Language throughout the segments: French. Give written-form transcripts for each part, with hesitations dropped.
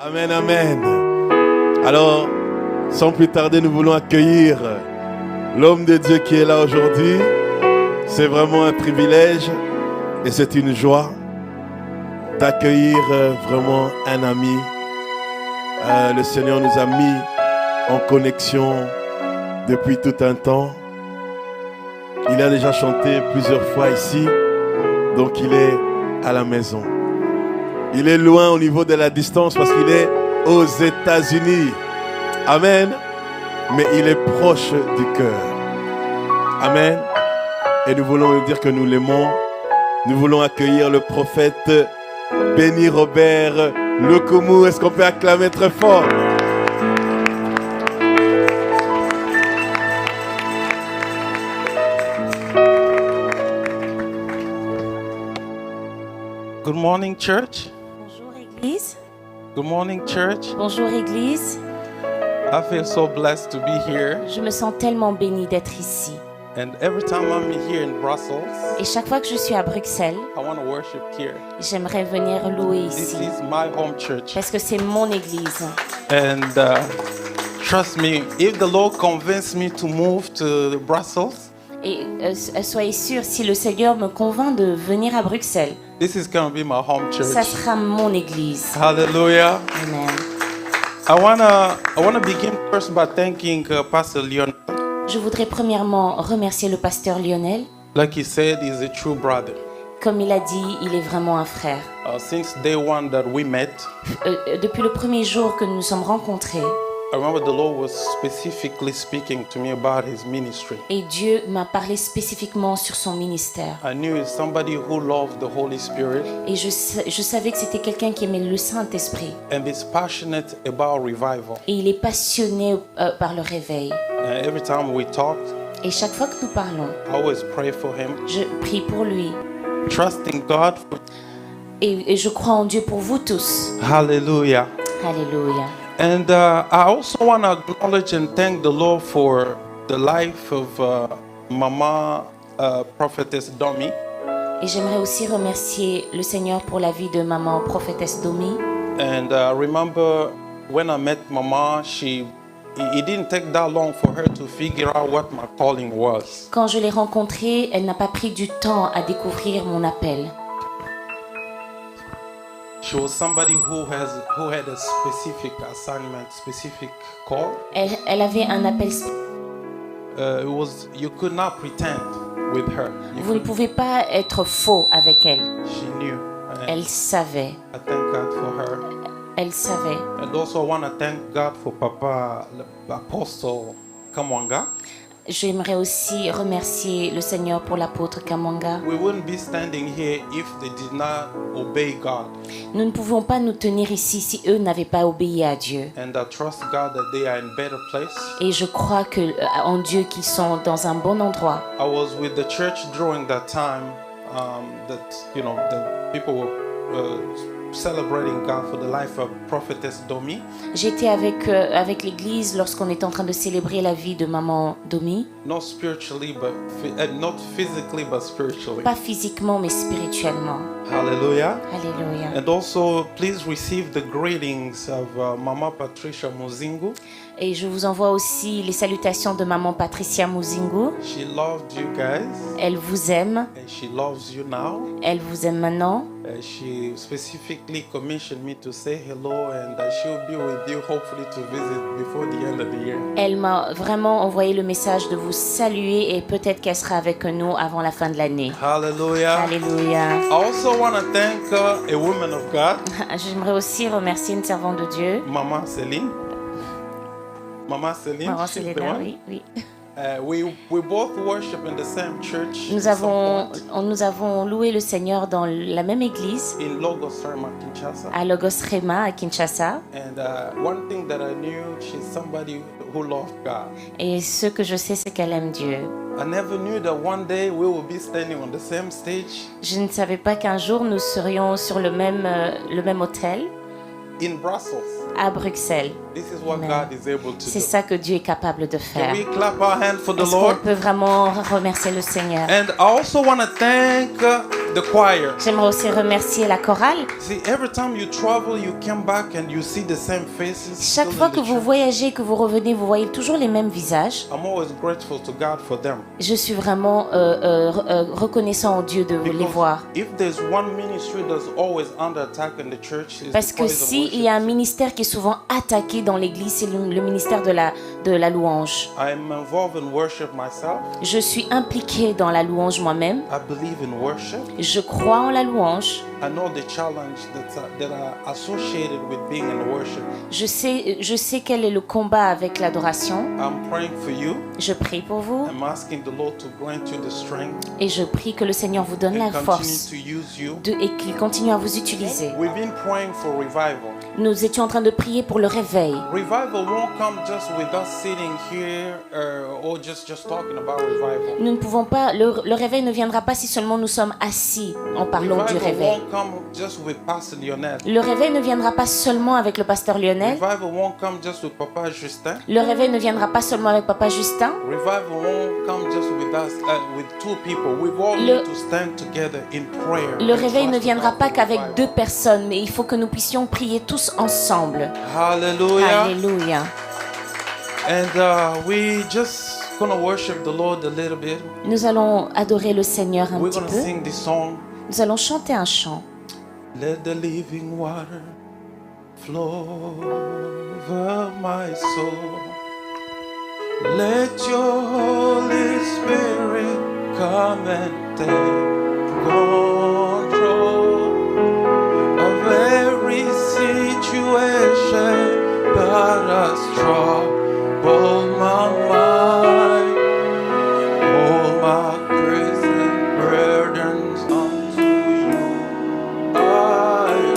Amen, amen. Alors, sans plus tarder, nous voulons accueillir l'homme de Dieu qui est là aujourd'hui. C'est vraiment un privilège et c'est une joie d'accueillir vraiment un ami. Le Seigneur nous a mis en connexion depuis tout un temps. Il a déjà chanté plusieurs fois ici, donc il est à la maison. Il est loin au niveau de la distance parce qu'il est aux États-Unis. Amen. Mais il est proche du cœur. Amen. Et nous voulons lui dire que nous l'aimons. Nous voulons accueillir le prophète Béni Robert Lokoumou. Est-ce qu'on peut acclamer très fort? Good morning, church. Bonjour Église. Good morning, church. Bonjour Église. I feel so blessed to be here. Je me sens tellement bénie d'être ici. And every time I'm here in Brussels, Et chaque fois que je suis à Bruxelles, I want to worship here. j'aimerais venir louer This ici. is my home church. Parce que c'est mon église. And trust me, if the Lord convinced me to move to Brussels, Et soyez sûrs, si le Seigneur me convainc de venir à Bruxelles, this is going to be my home church. ça sera mon église. Hallelujah. Amen. I wanna begin first by thanking Pastor Leon. Je voudrais premièrement remercier le pasteur Lionel. Like he said, he's a true brother. Comme il a dit, il est vraiment un frère. Since day one that we met, Depuis le premier jour que nous nous sommes rencontrés, I remember the Lord was specifically speaking to me about his ministry. et Dieu m'a parlé spécifiquement sur son ministère. I knew it's somebody who loved the Holy Spirit Et je savais que c'était quelqu'un qui aimait le Saint-Esprit. and is passionate about revival. Et il est passionné par le réveil. Every time we talked, Et chaque fois que nous parlons, I always pray for him, je prie pour lui. trusting God. Et je crois en Dieu pour vous tous. Hallelujah. Alléluia. And I also want to acknowledge and thank the Lord for the life of Mama Prophetess Domi. Et j'aimerais aussi remercier le Seigneur pour la vie de maman prophétesse Domi. And remember when I met Mama, it didn't take that long for her to figure out what my calling was. Quand je l'ai rencontrée, elle n'a pas pris du temps à découvrir mon appel. She was somebody who had a specific assignment, specific call. Elle avait un appel. You could not pretend with her. Vous ne pouvez pas être faux avec elle. She knew. Elle savait. I thank God for her. Elle savait. And also I want to thank God for Papa Apostle Kamwanga. J'aimerais aussi remercier le Seigneur pour l'apôtre Kamwanga. We wouldn't be standing here if they did not obey God. Nous ne pouvons pas nous tenir ici si eux n'avaient pas obéi à Dieu. And I trust God that they are in better place. Et je crois en Dieu qu'ils sont dans un bon endroit. I was with the church during that time that the people were celebrating God for the life of Prophetess Domi. J'étais avec l'église lorsqu'on était en train de célébrer la vie de maman Domi. Not spiritually, but not physically, but spiritually. Pas physiquement, mais spirituellement. Hallelujah. Alléluia. And also, please receive the greetings of Mama Patricia Muzingu. Et je vous envoie aussi les salutations de maman Patricia Muzingu. She loved you guys. Elle vous aime. And she loves you now. Elle vous aime maintenant. She specifically commissioned me to say hello, and she'll be with you hopefully to visit before the end of the year. Elle m'a vraiment envoyé le message de vous saluer et peut-être qu'elle sera avec nous avant la fin de l'année. Hallelujah. Alléluia. I also want to thank a woman of God, J'aimerais aussi remercier une servante de Dieu. Mama Céline. Mama Céline. Maman she's the Célina, one. oui. We both worship in the same church. Nous avons loué le Seigneur dans la même église, In Logos Rema, Kinshasa. à Logos Rema, à Kinshasa. And one thing that I knew, she's somebody who loved God. Et ce que je sais, c'est qu'elle aime Dieu. I never knew that one day we would be standing on the same stage Je ne savais pas qu'un jour nous serions sur le même hôtel in Brussels. à Bruxelles. This is what Amen. God is able to C'est do. ça que Dieu est capable de Can faire. we clap our hands for the Est-ce qu'on Lord? peut vraiment remercier le Seigneur? And I also want to thank the choir. J'aimerais aussi remercier la chorale. See, every time you travel, you come back and you see the same faces. Chaque still fois in que the vous church. voyagez, que vous revenez, vous voyez toujours les mêmes visages. I'm always grateful to God for them. Je suis vraiment reconnaissant au Dieu de les voir. If there's one ministry that's always under attack in the church, it's Parce the que praise and s'il y a un worship. ministère qui est souvent attaqué dans l'église, c'est le ministère de la louange. I am involved in worship myself. Je suis impliquée dans la louange moi-même. I believe in worship. Je crois en la louange. I know the challenge that are associated with being in worship. Je sais quel est le combat avec l'adoration. I'm praying for you. Je prie pour vous I'm asking the Lord to grant you the strength et je prie que le Seigneur vous donne la and continue force to use you. et qu'il continue à vous utiliser. We've been praying for revival. Nous étions en train de prier pour le réveil. Revival won't come just with us sitting here or just talking about revival. Nous ne pouvons pas, le réveil ne viendra pas si seulement nous sommes assis en parlant du Revival réveil. won't come just with Pastor Lionel. Le réveil ne viendra pas seulement avec le pasteur Lionel. Revival won't come just with Papa Justin. Le réveil ne viendra pas seulement avec papa Justin. Revival won't come just with us, with two people. We all need to stand together in prayer. Le and réveil ne trust viendra God pas for qu'avec revival. 2 personnes, mais il faut que nous puissions prier tous ensemble. Hallelujah. Alléluia. And we just gonna worship the Lord a little bit. Nous allons adorer le Seigneur un We're petit gonna peu. sing this song. Nous allons chanter un chant. Let the living water flow over my soul. Let your Holy Spirit come and take control of every situation that has troubled my mind. All my cares and burdens unto you I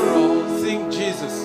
roll. Sing Jesus.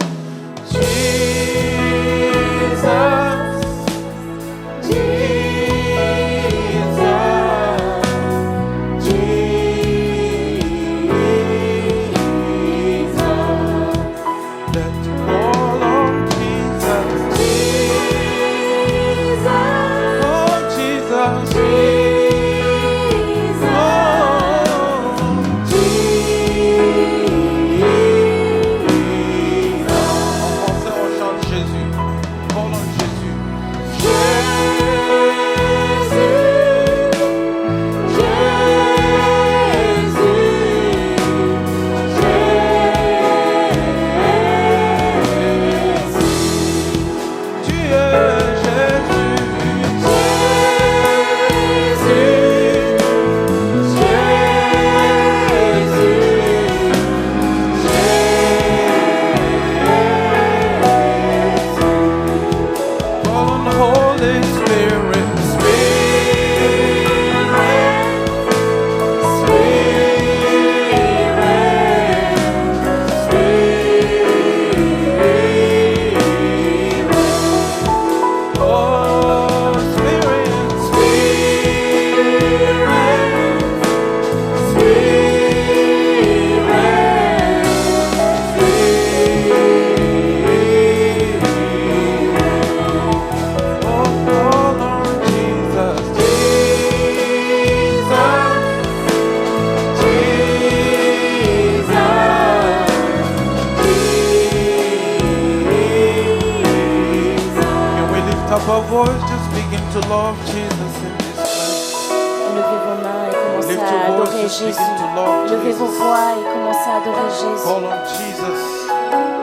Our voice just begin to love Jesus in this place. Levez vos mains et commencez Lift à your voice, adorer just Jésus. begin to love Levez vos Jesus. voix et commencez à adorer Jésus. Call on Jesus.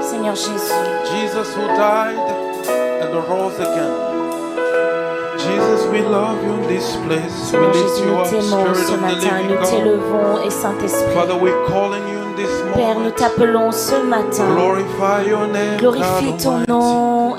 Seigneur Jésus. Jesus who died and rose again. Jesus, we love you in this place. We Seigneur lift Jésus, you nous up, t'aimons Spirit ce of the matin, living nous God. t'élevons et Saint-Esprit. Father, we're calling you in this Père, nous moment. t'appelons ce matin. Glorify your name, Glorifie God ton Almighty. nom.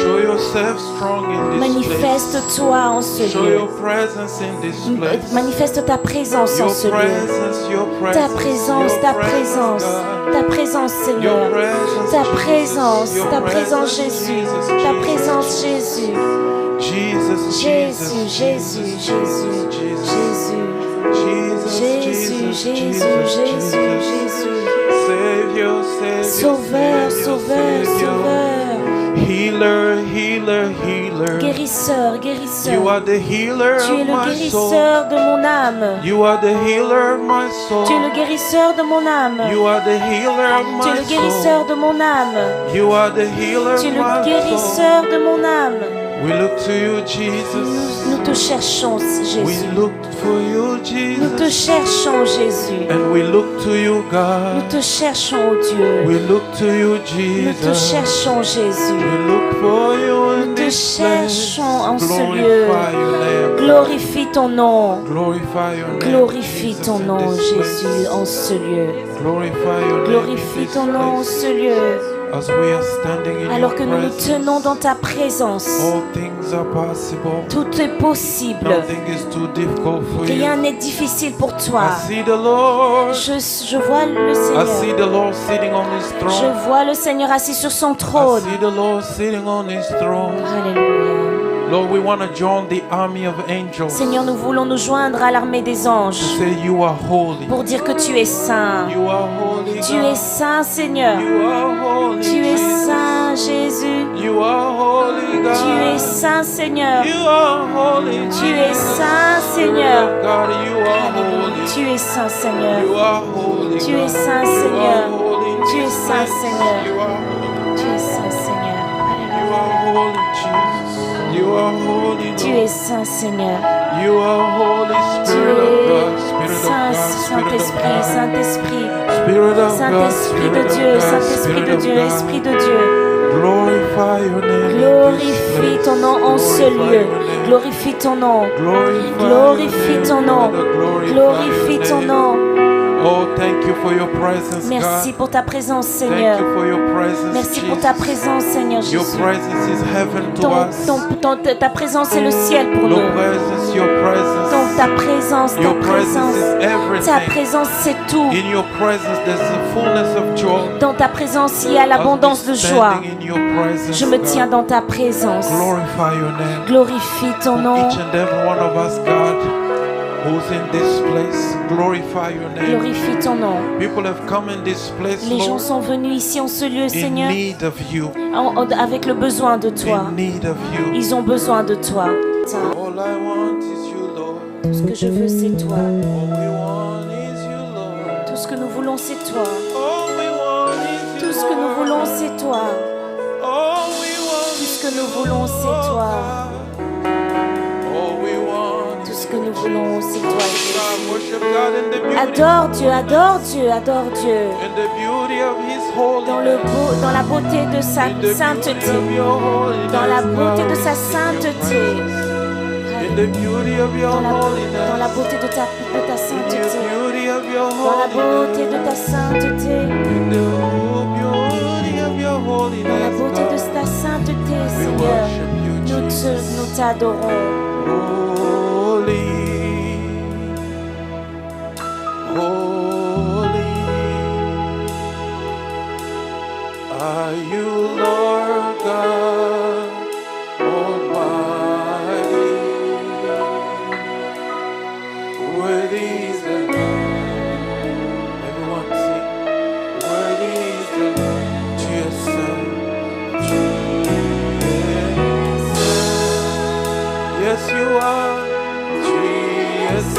Show yourself strong in this place. Manifeste-toi en ce Show lieu. your presence in this place. Manifeste ta présence en Your ce lieu. presence, your Ta presence, présence, your ta presence, présence, God. ta présence Your Seigneur. presence, Ta Jesus. présence, Your ta présence presence, Jésus. Jesus, Ta Jesus, présence Jésus. Jesus, Jésus, Jesus, Jésus, Jésus, Jesus, Jésus. Jésus, Jésus, Jésus, Jésus. Savior, Savior, Sauveur, Savior, Sauveur, Savior. Sauveur. Healer, Healer, healer, healer. Guérisseur, guérisseur. You are the healer Tu es of le my soul. guérisseur de mon âme. You are the healer of my soul. Tu es le guérisseur de mon âme. You are the healer of Tu es my le guérisseur soul. de mon âme. You are the healer Tu es of le my soul. guérisseur de mon âme. We look to you, Jesus. Nous te cherchons, We Jésus. look for you, Nous te Jesus. cherchons, Jésus. And we look to you, Nous God. te cherchons, oh Dieu. We look to you, Nous te Jesus. cherchons, Jésus. We look for you in Nous te this place. cherchons en ce lieu. Glorify your name. Glorifie ton nom. Glorify your name. Glorifie Jesus, ton in nom, this Jésus, place. en ce lieu. Glorify your name Glorifie in this ton nom en place. ce lieu. As we are standing in Alors your que nous nous presence, tenons dans ta présence, all things are possible. tout est possible. Nothing is too difficult for Rien you. n'est difficile pour toi. I see the Lord. Je vois le I see Seigneur. the Lord sitting on his Je throne. vois le Seigneur assis sur son I trône. see the Lord sitting on his throne. Alléluia. Lord, we want to join the army of angels. Seigneur, nous voulons nous joindre à l'armée des To anges say you are holy. pour dire que tu es saint. You are holy, Tu es God. saint, Seigneur. You are holy, Tu es Jesus. saint, Jésus. You are holy, God. Tu es saint, Seigneur. You are holy, Tu es Jesus. saint, Spirit Seigneur. of God, you are Alléluia. holy. Tu es saint, Seigneur. You are holy, Tu es God. saint, You Seigneur. are holy in Tu es this saint, place. Seigneur. You are holy. Tu es saint, Seigneur. You Alléluia. are holy, Jesus. You are holy, Tu Lord. es saint, Seigneur. You are holy, Tu Spirit of God. es Spirit of saint, God. Spirit of Saint-Esprit, God. Saint-Esprit. Spirit of God. Saint-Esprit de Spirit Dieu, of God. Saint-Esprit Spirit de of Dieu, God. Esprit de Dieu. Glorify your name. in this Glorifie place. ton nom en ce Glorify lieu. your name. Glorifie ton nom. Glorify Glorifie your ton name, nom. Father. Glorify Glorifie your ton name. nom. Oh, thank you for your presence, Merci God. pour ta présence, Thank Seigneur. you for your presence, Merci Jesus. pour ta présence, Seigneur Your Jésus. presence is heaven to us. Ta présence est le ciel pour Your nous. presence, your presence. Donc ta présence, Your presence is ta everything. présence c'est tout. In your presence, there's a fullness of joy. Dans ta présence, il y a l'abondance de joie. Standing in your presence, Je me God. tiens dans ta présence. Glorify your name. Glorifie ton For nom. each and every one of us, God, who's in this place. Glorify your name. Glorifie ton nom. People have come in this place, Les gens Lord, sont venus ici en ce lieu, in Seigneur, need of you. avec le besoin de toi. In need of you. Ils ont besoin de toi. All I want is you, Lord. Tout ce que je veux, c'est toi. All we want is you, Lord. Tout ce que nous voulons, c'est toi. All we want is you, Tout ce que nous Lord. voulons, c'est toi. All we want Tout is ce que nous you, voulons, c'est toi. God. All we want Tout is ce que nous voulons, c'est toi. God. Worship God in the beauty, Adore Dieu, adore Dieu, adore Dieu. in the beauty of His holiness. Dans la beauté de sa In the sainteté. beauty of your holiness, Dans la beauté God, de we sa seek your sainteté. presence. In the beauty of your Dans la holiness. beauté de ta In the sainteté. beauty of your Dans la beauté holiness. de ta sainteté. In the beauty of your Dans la holiness, beauté de God, ta sainteté, we Seigneur. worship you, Jesus. Nous t'adorons. Holy, holy, are you, Lord God Almighty? Worthy is the Lamb. Everyone sing. Worthy is the Lamb. Jesus. Yes, you are, Jesus.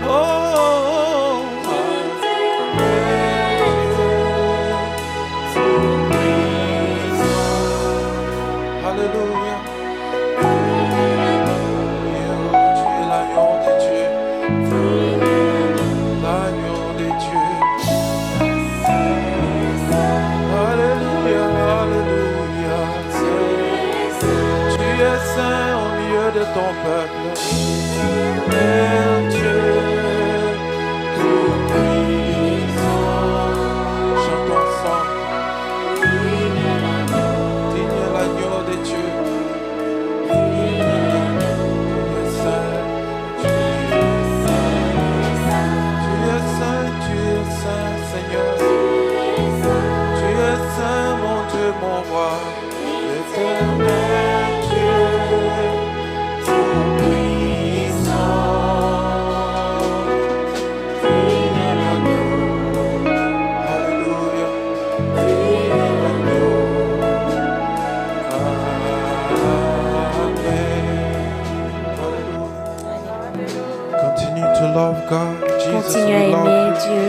Oh, hallelujah. Tu es l'agneau de Dieu. L'agneau de Dieu. Alléluia, alléluia. Tu es saint au milieu de ton peuple. Père Dieu, tout-puissant. Chantons ensemble. Digne l'agneau de Dieu. Tu es saint, tu es saint, Seigneur. Tu es saint, mon Dieu, mon roi. L'éternel Dieu, tout-puissant. Alléluia. God. Jesus, Continue à we love aimer you. Dieu.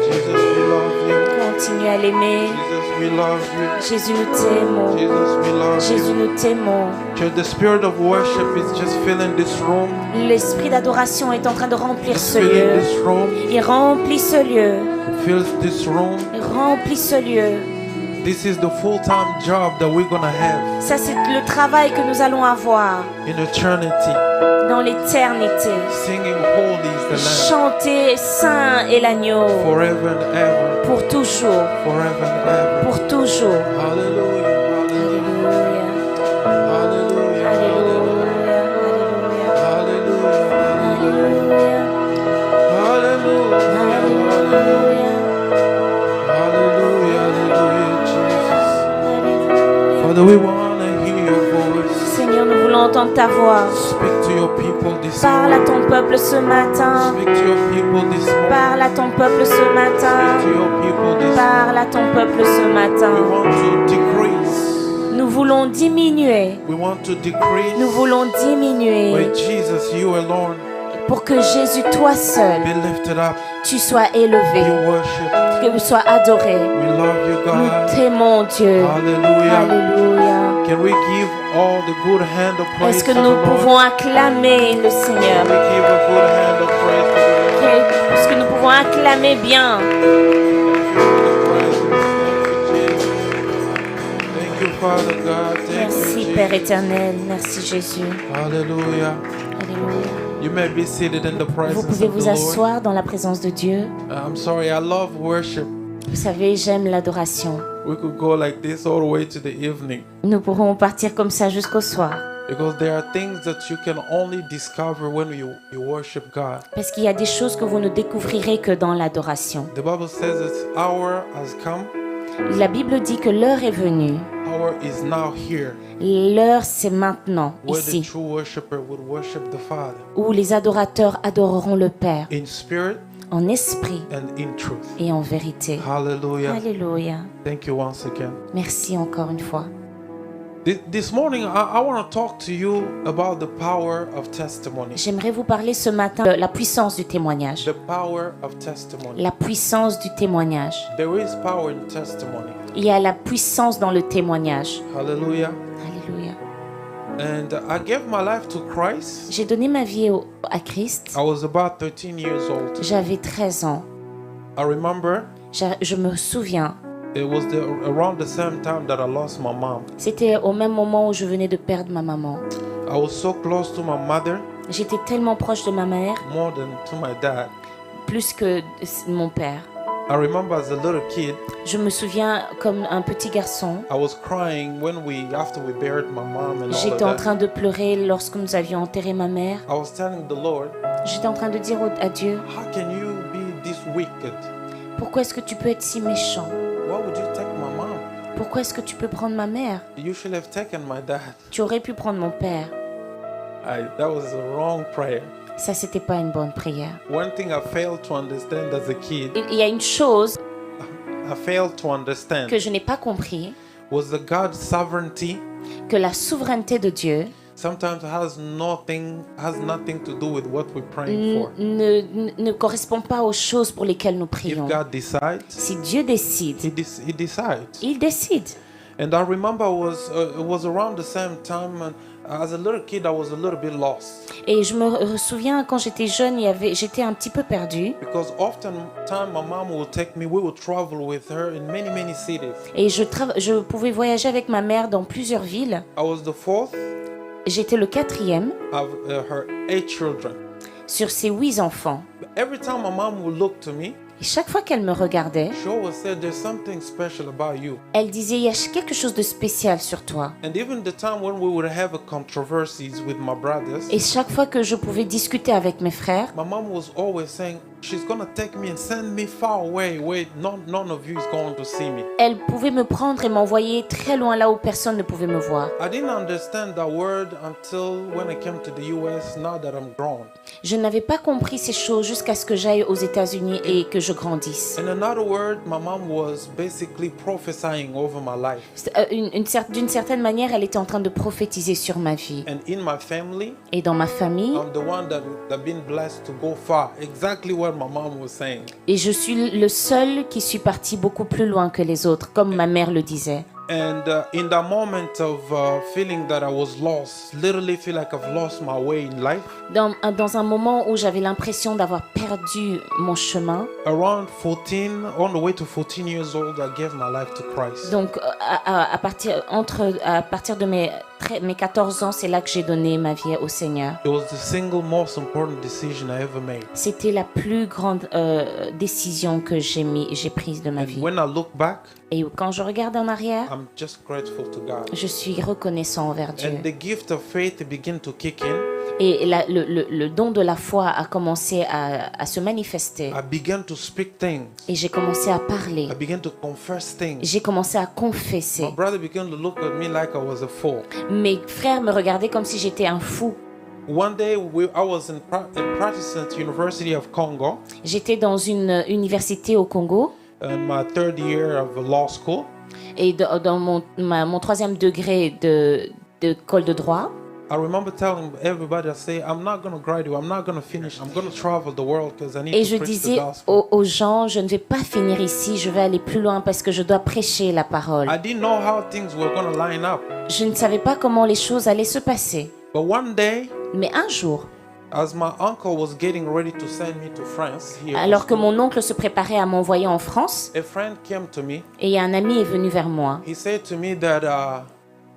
Jesus, we love you. Continue à l'aimer. Jesus, we love you. Jésus, nous t'aimons. Jesus, we love Jésus, you. nous t'aimons. The spirit of worship is just filling this room. L'esprit d'adoration est en train de remplir Just ce filling lieu. this room. Il remplit ce lieu. Fills this room. Il remplit ce lieu. This is the full-time job that we're gonna have Ça, c'est le travail que nous allons avoir in eternity. dans l'éternité. Singing holy is the Lamb. Chanter Saint est l'agneau Forever and ever. pour toujours. Forever and ever. Pour toujours. Hallelujah. Alléluia. Hallelujah. Alléluia. Hallelujah. Alléluia. Hallelujah. Alléluia. Hallelujah. Hallelujah, Jesus. Father, we want to hear your voice. Seigneur, nous voulons entendre ta voix. Speak to your people this Parle à morning. ton peuple ce matin. Speak to your people this morning. Parle à ton peuple ce matin. Speak to your people this Parle à ton peuple ce morning. We matin. want to decrease. Nous voulons diminuer. We want to decrease. Nous voulons diminuer Where Jesus, you alone, pour que Jésus, toi seul, be lifted up, tu sois be élevé, worshipped. que tu sois adoré. We love you, Nous God. t'aimons, Dieu. Hallelujah. Alléluia. Can we give all the good hand of praise Est-ce que to the nous Lord? pouvons acclamer le Seigneur? Can we give a good hand of praise to the Lord? Est-ce que nous pouvons acclamer bien? Thank you, Father God. Thank Merci, you, Père Jesus. éternel. Merci, Jésus. Hallelujah. Alléluia. You may be seated in the Vous presence pouvez of vous the Lord. asseoir dans la présence de Dieu. I'm sorry, I love worship. Vous savez, j'aime l'adoration. We could go like this all the way to the evening Nous pourrons partir comme ça jusqu'au soir. because there are things that you can only discover when you worship God. Parce qu'il y a des choses que vous ne découvrirez que dans l'adoration. The Bible says that hour has come, La Bible dit que l'heure est venue. hour is now here, L'heure, c'est maintenant, where the ici, true worshiper would worship the Father où les adorateurs adoreront le Père in spirit en esprit and in truth. et en vérité. Hallelujah. Alléluia. Thank you once again. Merci encore une fois. This morning, I want to talk to you about the power of testimony. J'aimerais vous parler ce matin de la puissance du témoignage. The power of testimony. La puissance du témoignage. There is power in testimony. Il y a la puissance dans le témoignage. Hallelujah. Alléluia. And I gave my life to Christ. J'ai donné ma vie à Christ. I was about 13 years old. J'avais 13 ans. I remember Je me souviens, it was around the same time that I lost my mom. c'était au même moment où je venais de perdre ma maman. I was so close to my mother, J'étais tellement proche de ma mère, more than to my dad. plus que mon père. I remember as a little kid, Je me souviens comme un petit garçon. I was crying after we buried my mom and all of J'étais en that. train de pleurer lorsque nous avions enterré ma mère. I was telling the Lord, J'étais en train de dire à Dieu, how can you be this wicked? pourquoi est-ce que tu peux être si méchant? Why would you take my mom? Pourquoi est-ce que tu peux prendre ma mère? You should have taken my dad. Tu aurais pu prendre mon père. That was a wrong prayer. Ça, c'était pas une bonne prière. One thing I failed to understand as a kid, Il y a une chose I failed to understand, que je n'ai pas compris, was the God's sovereignty que la souveraineté de Dieu sometimes has nothing to do with what we're praying for. ne correspond pas aux choses pour lesquelles nous If prions. God decides, Si Dieu décide, He decides. il décide. And I remember it was around the same time, and as a little kid, I was a little bit lost Et je me souviens quand j'étais jeune, j'étais un petit peu perdue. because often time my mom would take me. We would travel with her in many cities. Et je pouvais voyager avec ma mère dans plusieurs villes. I was the fourth J'étais le 4e of her 8 children. sur ses 8 enfants. But every time my mom would look to me, Et chaque fois qu'elle me regardait, she always said, "There's something special about you." elle disait, il y a quelque chose de spécial sur toi. And even the time when we would have controversies with my brothers, Et chaque fois que je pouvais discuter avec mes frères, my mom was always saying, she's gonna take me and send me far away where none of you is going to see me. Elle pouvait me prendre et m'envoyer très loin là où personne ne pouvait me voir. I didn't understand that word until when I came to the US, now that I'm grown. Je n'avais pas compris ces choses jusqu'à ce que j'aille aux États-Unis et que je grandisse. In another word, my mom was basically prophesying over my life. D'une certaine manière, elle était en train de prophétiser sur ma vie. And in my family, Et dans ma famille, I'm the one that been blessed to go far. Exactly what my mom was saying. et je suis le seul qui suis parti beaucoup plus loin que les autres, comme ma mère le disait. And in that moment of feeling that I was lost, literally feel like I've lost my way in life. Dans un moment où j'avais l'impression d'avoir perdu mon chemin, Around 14, on the way to 14 years old, I gave my life to Christ. donc à partir de mes 14 ans, c'est là que j'ai donné ma vie au Seigneur. It was the single most important decision I ever made. C'était la plus grande décision que j'ai prise de ma vie. When I look back, Et quand je regarde en arrière, I'm just grateful to God. je suis reconnaissant envers Dieu. And the gift of faith began to kick in. Et le don de la foi a commencé à se manifester. I began to speak things. Et j'ai commencé à parler. I began to confess things. J'ai commencé à confesser. My brother began to look at me like I was a fool. Mes frères me regardaient comme si j'étais un fou. One day, I was in Protestant University of Congo, J'étais dans une université au Congo. in my third year of law school. Et dans mon troisième degré d'école de droit. I remember telling everybody, I say, I'm not going to graduate, I'm not going to finish, I'm going to travel the world because I need Et to je preach the disais gospel. aux gens, je ne vais pas finir ici, je vais aller plus loin parce que je dois prêcher la parole. I didn't know how things were going to line up. Je ne savais pas comment les choses allaient se passer. But one day, Mais un jour, as my uncle was getting ready to send me to France, here, alors que mon oncle se préparait à m'envoyer en France, a friend came to me. et un ami est venu vers moi. He said to me that,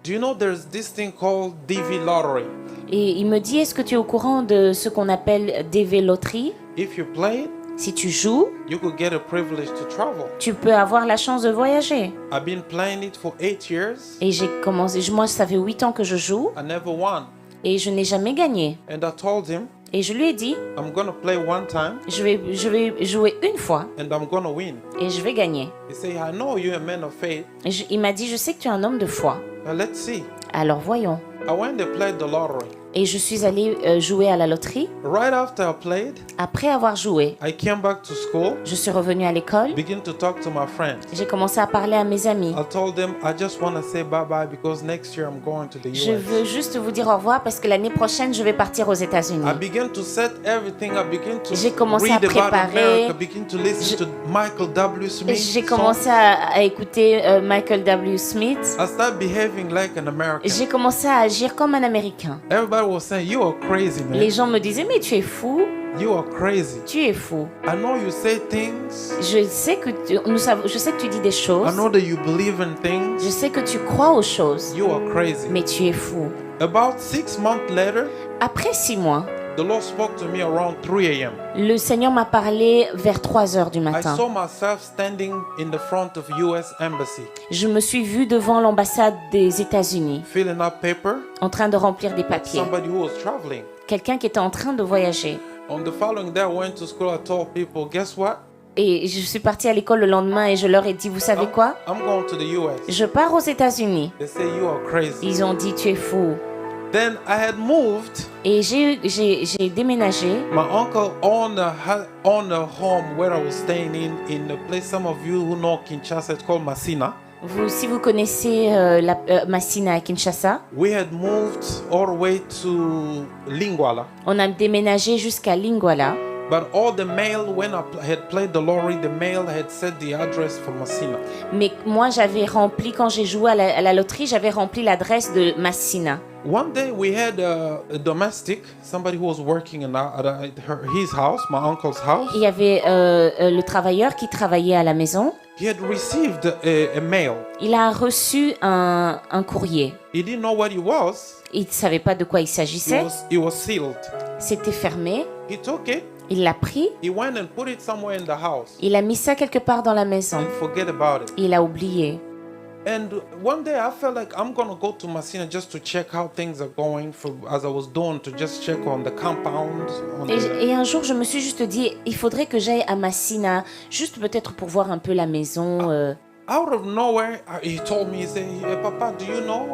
do you know there's this thing called DV lottery? Et il me dit, est-ce que tu es au courant de ce qu'on appelle DV loterie? If you play it, Si tu joues, you could get a privilege to travel. tu peux avoir la chance de voyager. I've been playing it for 8 years. Et j'ai commencé, moi ça fait 8 ans que je joue, I never won. et je n'ai jamais gagné. And I told him, Et je lui ai dit, I'm going to play one time je vais jouer une fois, and I'm going to win. et je vais gagner. He said, I know you're a man of faith. Et il m'a dit, je sais que tu es un homme de foi. Now let's see. Alors voyons. I went and played the lottery. Et je suis allée jouer à la loterie. Right after I played, Après avoir joué, I came back to school, je suis revenue à l'école. began to talk to my friends. J'ai commencé à parler à mes amis. I told them I just want to say bye-bye because next year I'm going to the Je veux US. juste vous dire au revoir parce que l'année prochaine, je vais partir aux États-Unis. I began to set everything. I began to J'ai commencé à read about préparer. America, begin to listen to Michael W. Smith. J'ai songs. commencé à écouter Michael W. Smith. I started behaving like an American. J'ai commencé à agir comme un Américain. Everybody was saying, you are crazy, man. Les gens me disaient, mais tu es fou, You are crazy. tu es fou. I know you say things. Je sais que tu dis des I choses. know that you believe in Je things. sais que tu crois aux choses, You are crazy. mais tu es fou. About 6 months later, Après 6 mois, the Lord spoke to me around 3 a.m. le Seigneur m'a parlé vers 3 heures du I matin. saw myself standing in the front of US Embassy, Je me suis vue devant l'ambassade des États-Unis, filling up paper. en train de remplir des papiers. Somebody who was traveling. Quelqu'un qui était en train de voyager. On the following day, I went to school. I told people, guess what? Et je suis partie à l'école le lendemain et je leur ai dit, vous savez quoi? I'm going to the US. Je pars aux États-Unis. They say you are crazy. Ils ont dit, tu es fou. Then I had moved. Et j'ai déménagé. My uncle owned a home where I was staying in a place some of you who know Kinshasa, it's called Masina. Si vous connaissez Massina à Kinshasa, We had moved all the way to Lingwala. on a déménagé jusqu'à Lingwala. But all the mail, when I had played the lottery, the mail had set the address for Masina. Mais moi, j'avais rempli, quand j'ai joué à la loterie, j'avais rempli l'adresse de Massina. One day we had a domestic, somebody who was working at his house, my uncle's house. Il y avait le travailleur qui travaillait à la maison. He had received a mail. Il a reçu un courrier. He didn't know what it was. Il ne savait pas de quoi il s'agissait. It was sealed. C'était fermé. He took it. Il l'a pris. He went and put it somewhere in the house. Il a mis ça quelque part dans la maison. And forget about it. Il a oublié. And one day I felt like I'm gonna go to Messina just to check how things are going as I was doing, to just check on the compound. Et un jour, je me suis juste dit, il faudrait que j'aille à Messina, juste peut-être pour voir un peu la maison. Out of nowhere, he told me, he said, hey, Papa, do you know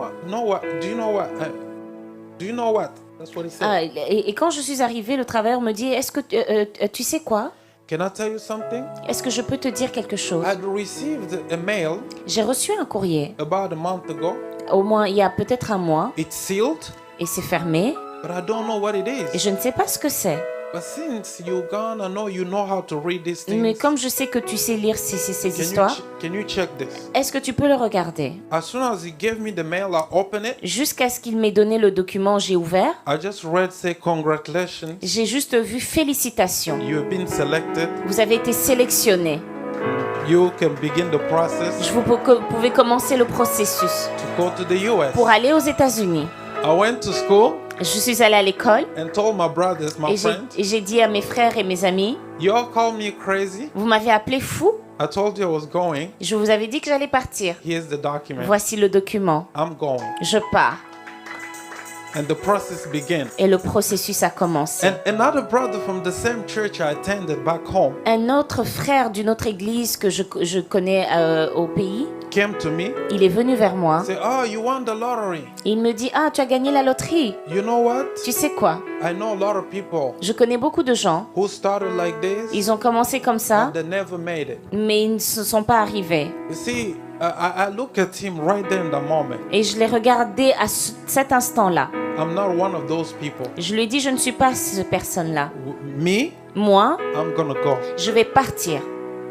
what? That's what he said. Et quand je suis arrivée, le travailleur me dit, est-ce que tu sais quoi? Can I tell you something? Est-ce que je peux te dire quelque chose? I'd received a mail J'ai reçu un courrier, about a month ago. au moins il y a peut-être un mois, It's sealed, et c'est fermé, but I don't know what it et is. je ne sais pas ce que c'est. But since you're gone, I know you know how to read these things. Mais comme je sais que tu sais lire ces histoires, Can you check this? est-ce que tu peux le regarder? As soon as he gave me the mail, I opened it. Jusqu'à ce qu'il m'ait donné le document, j'ai ouvert. I just read, say, congratulations. J'ai juste vu félicitations. You have been selected. Vous avez été sélectionné. You can begin the process Vous pouvez commencer le processus to go to the US. pour aller aux États-Unis. I went to school Je suis allée à l'école and told my brothers, my et friends, j'ai dit à mes frères et mes amis, you all call me crazy. vous m'avez appelé fou. I told you I was going. Je vous avais dit que j'allais partir. Here's the document. Voici le document. I'm going. Je pars. And the process began. Et le processus a commencé. And another brother from the same church I attended back home Un autre frère d'une autre église que je connais au pays, came to me, il est venu vers moi. said, oh, you won the lottery. Il me dit, ah, tu as gagné la loterie. You know what? Tu sais quoi? I know a lot of people Je connais beaucoup de gens. who started like this Ils ont commencé comme ça, and they never made it. mais ils ne se sont pas arrivés. You see, I look at him right there in the moment. Et je l'ai regardé à cet instant-là. I'm not one of those people. Je lui ai dit, je ne suis pas cette personne-là. Me, Moi, I'm gonna go. je vais partir.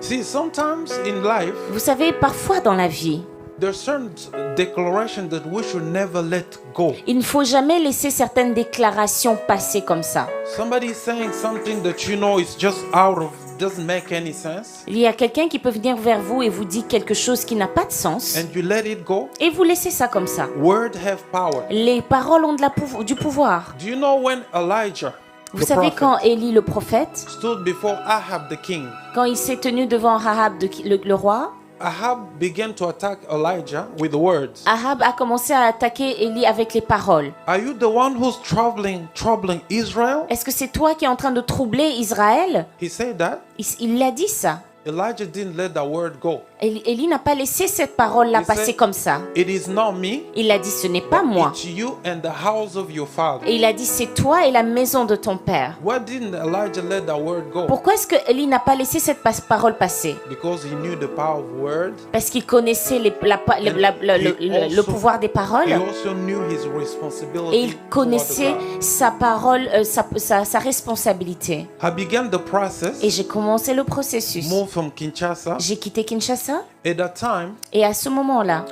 See, sometimes in life, Vous savez, parfois dans la vie, there's certain declarations that we should never let go. il ne faut jamais laisser certaines déclarations passer comme ça. Somebody saying something that you know is just out of, doesn't make any sense, Il y a quelqu'un qui peut venir vers vous et vous dit quelque chose qui n'a pas de sens, and you let it go. et vous laissez ça comme ça. Words have power. Les paroles ont du pouvoir. Do you know when Elijah, Vous the savez, prophet, quand Élie le prophète, stood before Ahab the king, quand il s'est tenu devant Ahab le roi, Ahab began to attack Elijah with words. Ahab a commencé à attaquer Élie avec les paroles. Are you the one who's troubling Israel? Est-ce que c'est toi qui es en train de troubler Israël? He said that. Il a dit ça. Elijah didn't let that word go. Élie n'a pas laissé cette parole-là He passer said, comme ça. It is not me, Il a dit, ce n'est pas moi. it's you and the house of your father. Et il a dit, c'est toi et la maison de ton père. Why didn't Elijah let that word go? Pourquoi est-ce que Élie n'a pas laissé cette parole passer? Because he knew the power of word. Parce qu'il connaissait le pouvoir des He paroles. also knew his responsibility. Et il connaissait toward God. sa parole, sa responsabilité. I began the process. Et j'ai commencé le processus. Moved from Kinshasa. J'ai quitté Kinshasa. At that time, Et à ce moment-là,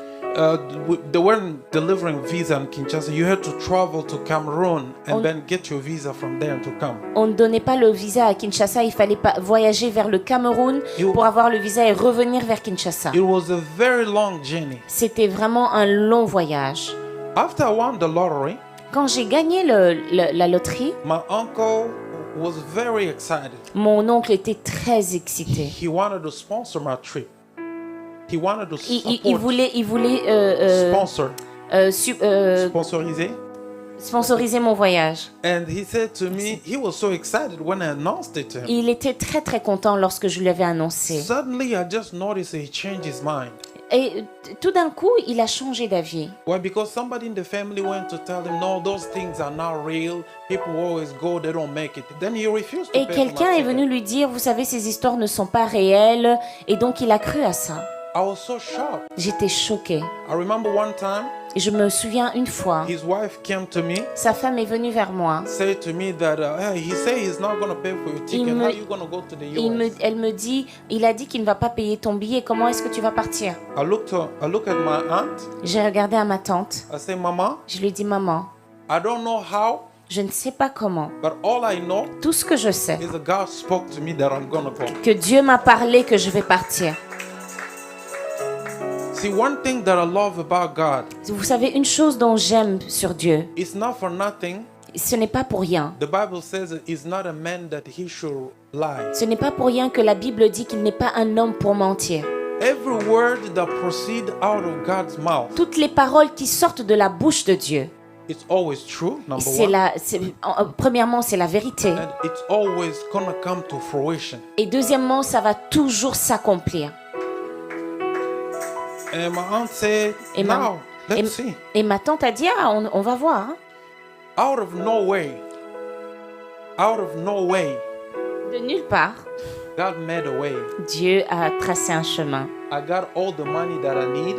they weren't delivering visa in Kinshasa. You had to travel to Cameroon and then get your visa from there to come. on ne donnait pas le visa à Kinshasa. Il fallait voyager vers le Cameroun pour avoir le visa et revenir vers Kinshasa. It was a very long journey. C'était vraiment un long voyage. After I won the lottery, Quand j'ai gagné la loterie, my uncle was very excited. mon oncle était très excité. He wanted to sponsor my trip. He wanted to Il voulait sponsor, sponsoriser. sponsoriser mon voyage. And he said to me, he was so excited when I announced it to him. Il était très très content lorsque je lui avais annoncé. Suddenly, I just noticed he changed his mind. Et tout d'un coup, il a changé d'avis. Why? Because somebody in the family went to tell him, no, those things are not real. People always go, they don't make it. Then he refused to Et pay for my quelqu'un est ticket. venu lui dire, vous savez, ces histoires ne sont pas réelles. Et donc il a cru à ça. I was so shocked. J'étais choquée. I remember one time, Et je me souviens une fois, his wife came to me, sa femme est venue vers moi. said to me that hey, he said he's not going to pay for your ticket. How are you going to go to the US? Elle me dit, il a dit qu'il ne va pas payer ton billet. Comment est-ce que tu vas partir? I looked at my aunt. J'ai regardé à ma tante. I said, Mama, Je lui ai dit, maman, I don't know how, je ne sais pas comment. but all I know Tout ce que je sais, is that God spoke to me that I'm going to go. que Dieu m'a parlé que je vais partir. See, one thing that I love about God, Vous savez, une chose dont j'aime sur Dieu, it's not for nothing. ce n'est pas pour rien. The Bible says that he's not a man that he should lie. Ce n'est pas pour rien que la Bible dit qu'il n'est pas un homme pour mentir. every word that proceeds out of God's mouth, Toutes les paroles qui sortent de la bouche de Dieu, it's always true, number one. Premièrement, c'est la vérité. And it's always gonna come to fruition. Et deuxièmement, ça va toujours s'accomplir. And my aunt said, Et ma- now, let's see. Et ma tante a dit, ah, on va voir. Hein. Out of no way, De nulle part, God made a way. Dieu a tracé un chemin. I got all the money that I need.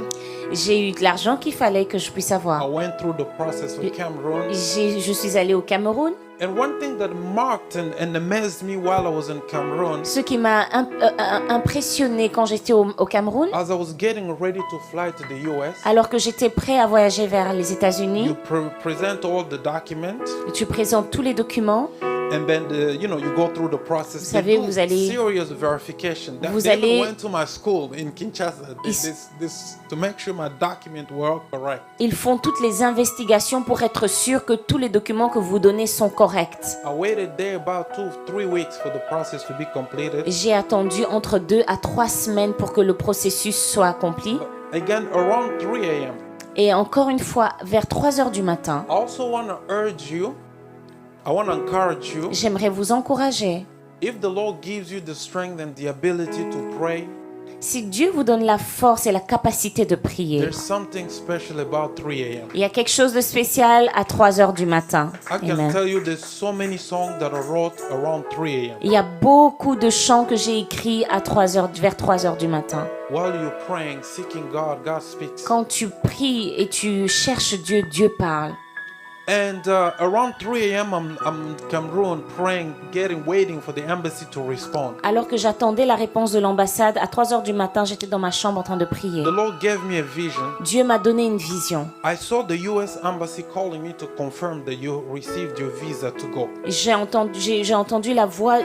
J'ai eu de l'argent qu'il fallait que je puisse I avoir. went through the process of Cameroon. Je suis allée au Cameroun. And one thing that marked and amazed me while I was in Cameroon, Ce qui m'a impressionné quand j'étais au Cameroun, as I was getting ready to fly to the US, alors que j'étais prêt à voyager vers les États-Unis, you present all the documents, tu présentes tous les documents. and then you go through the process. Vous savez, They do vous allez- serious verification. vous They even allez- went to my school in Kinshasa this to make sure my documents were correct. Ils font toutes les investigations pour être sûrs que tous les documents que vous donnez sont corrects. I waited there about 2-3 weeks for the process to be completed. J'ai attendu entre 2 à 3 semaines pour que le processus soit accompli. Again, around 3 a.m. Et encore une fois, vers 3 heures du matin, I also want to urge you, I want to encourage you, j'aimerais vous encourager. if the Lord gives you the strength and the ability to pray, Si Dieu vous donne la force et la capacité de prier, there's something special about 3 a.m. il y a quelque chose de spécial à 3 heures du matin. I can Amen. tell you there's so many songs that are wrote around 3 a.m. Il y a beaucoup de chants que j'ai écrits à 3 heures, vers 3 heures du matin. While you're praying, seeking God, God speaks. Quand tu pries et tu cherches Dieu, Dieu parle. And around 3 a.m., I'm in Cameroon praying, waiting for the embassy to respond. Alors que j'attendais la réponse de l'ambassade, à 3 heures du matin, j'étais dans ma chambre en train de prier. The Lord gave me a vision. Dieu m'a donné une vision. I saw the U.S. embassy calling me to confirm that you received your visa to go. J'ai entendu la voix,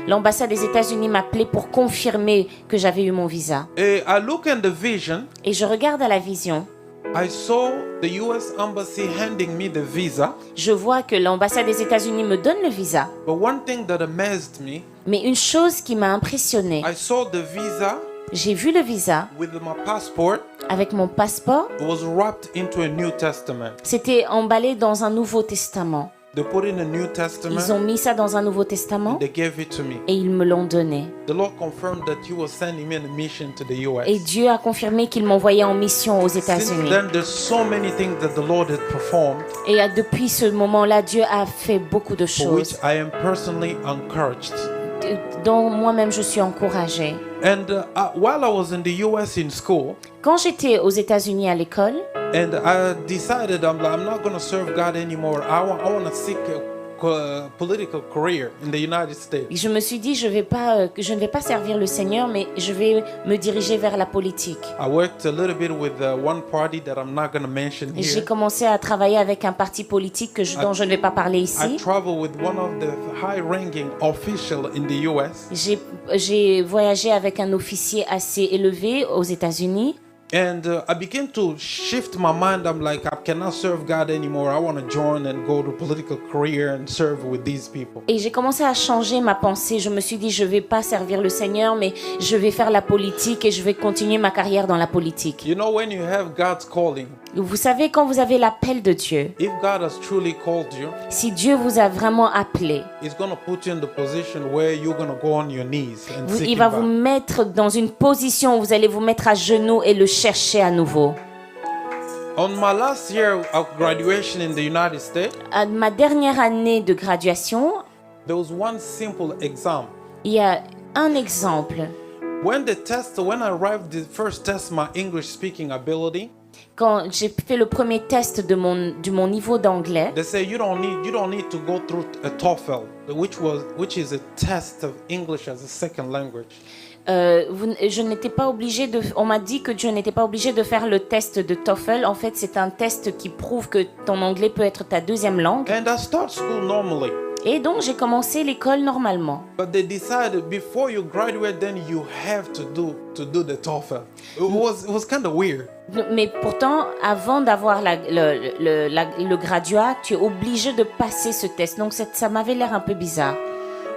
l'ambassade des États-Unis m'appeler pour confirmer que j'avais eu mon visa. I look at the vision. Et je regarde à la vision. I saw the U.S. embassy handing me the visa. Je vois que l'ambassade des États-Unis me donne le visa. But one thing that amazed me, Mais une chose qui m'a impressionnée, I saw the visa j'ai vu le visa with my passport. avec mon passeport. It was wrapped into a New Testament. C'était emballé dans un Nouveau Testament. They put in a New Testament. Ils ont mis ça dans un Nouveau Testament They gave it to me. et ils me l'ont donné. The Lord confirmed that He was sending me on a mission to the U.S. Et Dieu a confirmé qu'il m'envoyait en mission aux Since États-Unis. then, there's so many things that the Lord had performed Et depuis ce moment-là, Dieu a fait beaucoup de for which choses I am personally encouraged. dont moi-même je suis encouragée. And while I was in the U.S. in school, Quand j'étais aux États-Unis à l'école, and I decided I'm not going to serve God anymore. I want to seek a political career in the United States. je me suis dit je ne vais pas servir le Seigneur, mais je vais me diriger vers la politique. I worked a little bit with one party that I'm not going to mention Et j'ai here. commencé à travailler avec un parti politique dont je ne vais pas parler I ici. traveled with one of the high-ranking officials in the U.S. J'ai voyagé avec un officier assez élevé aux États-Unis. And I began to shift my mind. I'm like, I cannot serve God anymore. I want to join and go to political career and serve with these people. Et j'ai commencé à changer ma pensée. Je me suis dit, je ne vais pas servir le Seigneur, mais je vais faire la politique et je vais continuer ma carrière dans la politique. You know, when you have God's calling, Vous savez, quand vous avez l'appel de Dieu, if God has truly called you, si Dieu vous a vraiment appelé, He's going to put you in the position where you're going to go on your knees and seek il Him va vous back. mettre dans une position où vous allez vous mettre à genoux et le chercher à nouveau. On my last year of graduation in the United States, À ma dernière année de graduation, there was one simple exam. il y a un exemple. When I arrived to first test my English speaking ability, Quand j'ai fait le premier test de mon niveau d'anglais, they say you don't need to go through a TOEFL, which is a test of English as a second language. je n'étais pas obligée de. On m'a dit que je n'étais pas obligée de faire le test de TOEFL. En fait, c'est un test qui prouve que ton anglais peut être ta deuxième langue. And I start school normally, Et donc, j'ai commencé l'école normalement. but they decided before you graduate, then you have to do the TOEFL. It was kind of weird. Mais pourtant, avant d'avoir le graduat, tu es obligé de passer ce test. Donc, ça m'avait l'air un peu bizarre.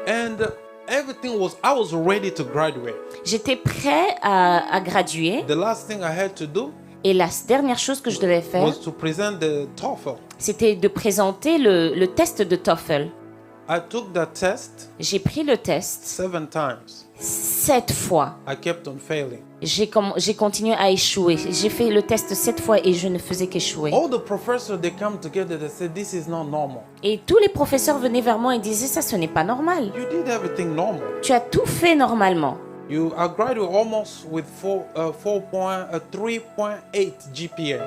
And I was ready to graduate. J'étais prêt à graduer. The last thing I had to do Et la dernière chose que je devais faire, was to present the TOEFL. c'était de présenter le test de TOEFL. I took that test J'ai pris le test 7 times. 7 fois. I kept on failing. J'ai continué à échouer. J'ai fait le test 7 fois et je ne faisais qu'échouer. All the professors, they come together, they say, this is not normal. Et tous les professeurs venaient vers moi et disaient, ça, ce n'est pas normal. You did everything normal. Tu as tout fait normalement. You are graduate almost with 3.8 GPA,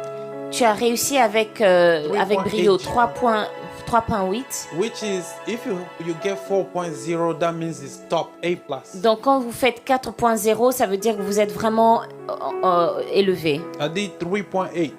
Tu as réussi avec brio 3.8. which is, if you get 4.0, that means it's top A+. Donc quand vous faites 4.0, ça veut dire que vous êtes vraiment élevé. I did 3.8.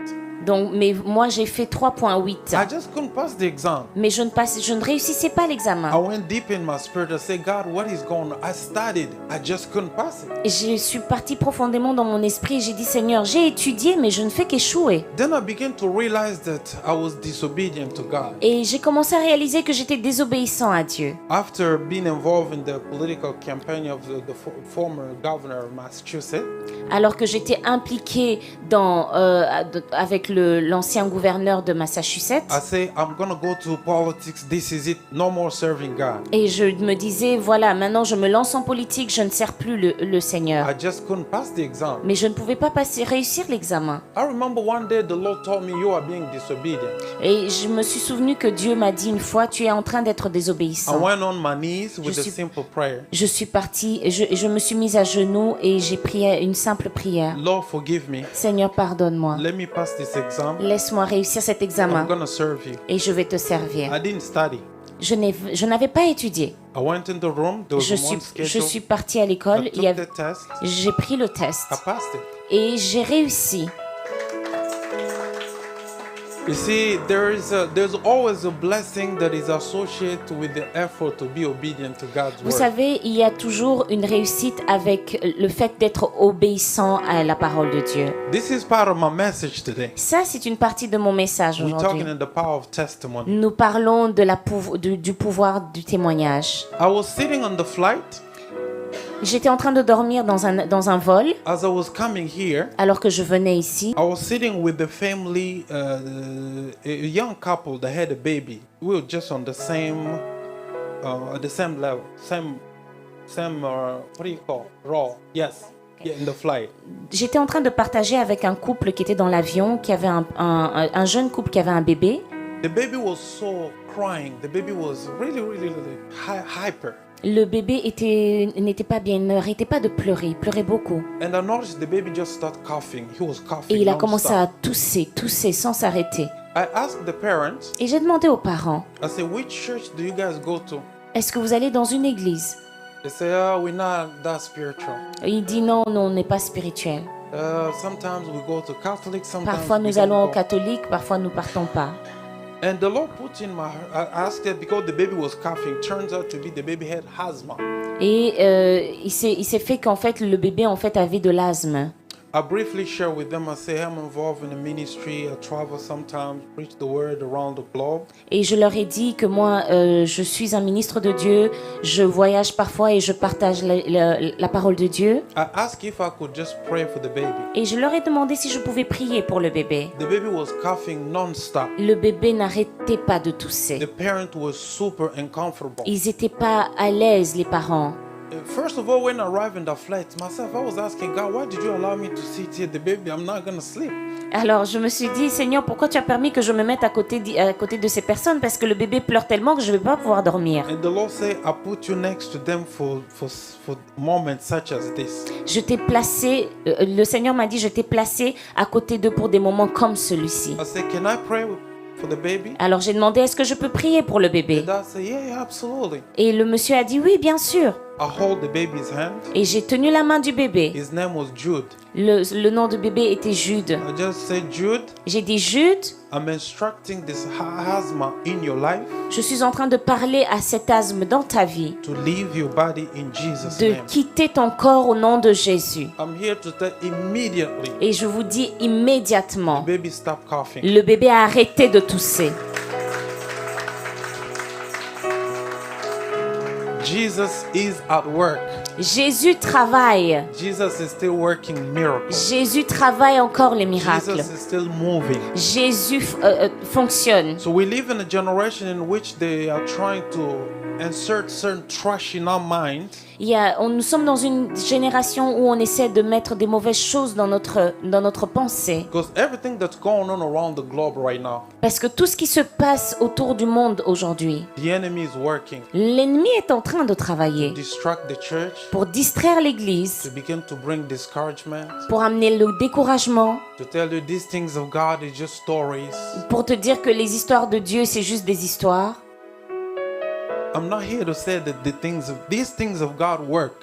Donc, mais moi j'ai fait 3.8. I just couldn't pass the exam. Mais je ne réussissais pas l'examen. I went deep in my spirit. I said, God, what is going on? I studied. I just couldn't pass it. Et je suis partie profondément dans mon esprit et j'ai dit, Seigneur, j'ai étudié mais je ne fais qu'échouer. Then I began to realize that I was disobedient to God. Et j'ai commencé à réaliser que j'étais désobéissant à Dieu. After being involved in the political campaign of the former governor of Massachusetts, Alors que j'étais impliquée avec l'ancien gouverneur de Massachusetts. I say, I'm going to go to politics. This is it. No more serving God. Et je me disais, voilà, maintenant je me lance en politique, je ne sers plus le Seigneur. I just couldn't pass the exam. Mais je ne pouvais pas réussir l'examen. I remember one day the Lord told me, you are being disobedient. Et je me suis souvenu que Dieu m'a dit une fois, tu es en train d'être I désobéissant. went on my knees with Je a suis- simple prayer. Je suis partie, je me suis mise à genoux et j'ai prié une simple prière. Lord, forgive me. Seigneur, pardonne-moi. Let me pass this exam. Laisse-moi réussir cet I'm examen going to serve you. et je vais te servir. I didn't study. Je n'avais pas étudié. I went in the room. There was Je one suis schedule. partie à l'école, I took the test. j'ai pris le test I passed it. et j'ai réussi. You see, there's always a blessing that is associated with the effort to be obedient to God's Vous word. savez, il y a toujours une réussite avec le fait d'être obéissant à la parole de Dieu. This is part of my message today. Ça, c'est une partie de mon message We're aujourd'hui. talking in the power of testimony. Nous parlons de du pouvoir du témoignage. I was sitting on the flight J'étais en train de dormir dans un vol as I was coming here. alors que je venais ici. I was sitting with the family, a young couple that had a baby. We were just on the same, at the same level, same, what do you call, row? Yes, yeah, in the flight. J'étais en train de partager avec un couple qui était dans l'avion, qui avait un jeune couple qui avait un bébé. The baby was so crying. The baby was really hyper. Le bébé n'était pas bien, il n'arrêtait pas de pleurer, il pleurait beaucoup. And I noticed the baby just started coughing. He was coughing. Et il a commencé non-stop. à tousser sans s'arrêter. I asked the parents, Et j'ai demandé aux parents, I said, which church do you guys go to? est-ce que vous allez dans une église? They say, oh, we're not that spiritual. Et il dit non, on n'est pas spirituel. Sometimes we go to Catholic, sometimes Parfois we nous don't allons au go. catholique, parfois nous partons pas. And the Lord put in my heart, I asked it because the baby was coughing. Turns out to be the baby had asthma. Et il s'est fait qu'en fait le bébé en fait avait de l'asthme. I briefly share with them, I say, I'm involved in a ministry. I travel sometimes, preach the word around the globe. Et je leur ai dit que moi, je suis un ministre de Dieu, je voyage parfois et je partage la parole de Dieu. I asked if I could just pray for the baby. Et je leur ai demandé si je pouvais prier pour le bébé. The baby was coughing non-stop. Le bébé n'arrêtait pas de tousser. The parent was super uncomfortable. Ils n'étaient pas à l'aise, les parents. First of all, when I arrived in the flight, myself, I was asking God, why did you allow me to sit here? The baby, I'm not going to sleep. Alors je me suis dit, Seigneur, pourquoi tu as permis que je me mette à côté de ces personnes? Parce que le bébé pleure tellement que je ne vais pas pouvoir dormir. And the Lord said, I put you next to them for moments such as this. Je t'ai placé, le Seigneur m'a dit, je t'ai placé à côté d'eux pour des moments comme celui-ci. I said, can I pray for the baby? Alors j'ai demandé, est-ce que je peux prier pour le bébé? And Dad said, yeah, absolutely. Et le monsieur a dit, oui, bien sûr. I hold the baby's hand. Et j'ai tenu la main du bébé. His name was Jude. Le nom de bébé était Jude. I just said, Jude, J'ai dit, Jude, I'm instructing this asthma in your life je suis en train de parler à cet asthme dans ta vie, to leave your body in Jesus' de name. quitter ton corps au nom de Jésus. I'm here to tell immediately. Et je vous dis immédiatement, Baby, stop coughing. le bébé a arrêté de tousser. Jesus is at work. Jésus travaille. Jesus is still working miracles. Jésus travaille encore les miracles. Jesus is still moving. Jésus fonctionne. So we live in a generation in which they are trying to insert certain trash in our mind. Nous sommes dans une génération où on essaie de mettre des mauvaises choses dans notre pensée. Because everything that's going on around the globe right now, Parce que tout ce qui se passe autour du monde aujourd'hui, the enemy is working l'ennemi est en train de travailler to distract the church, pour distraire l'Église, to begin to bring discouragement, pour amener le découragement, to tell you these things of God is just stories. pour te dire que les histoires de Dieu, c'est juste des histoires. I'm not here to say that these things of God work.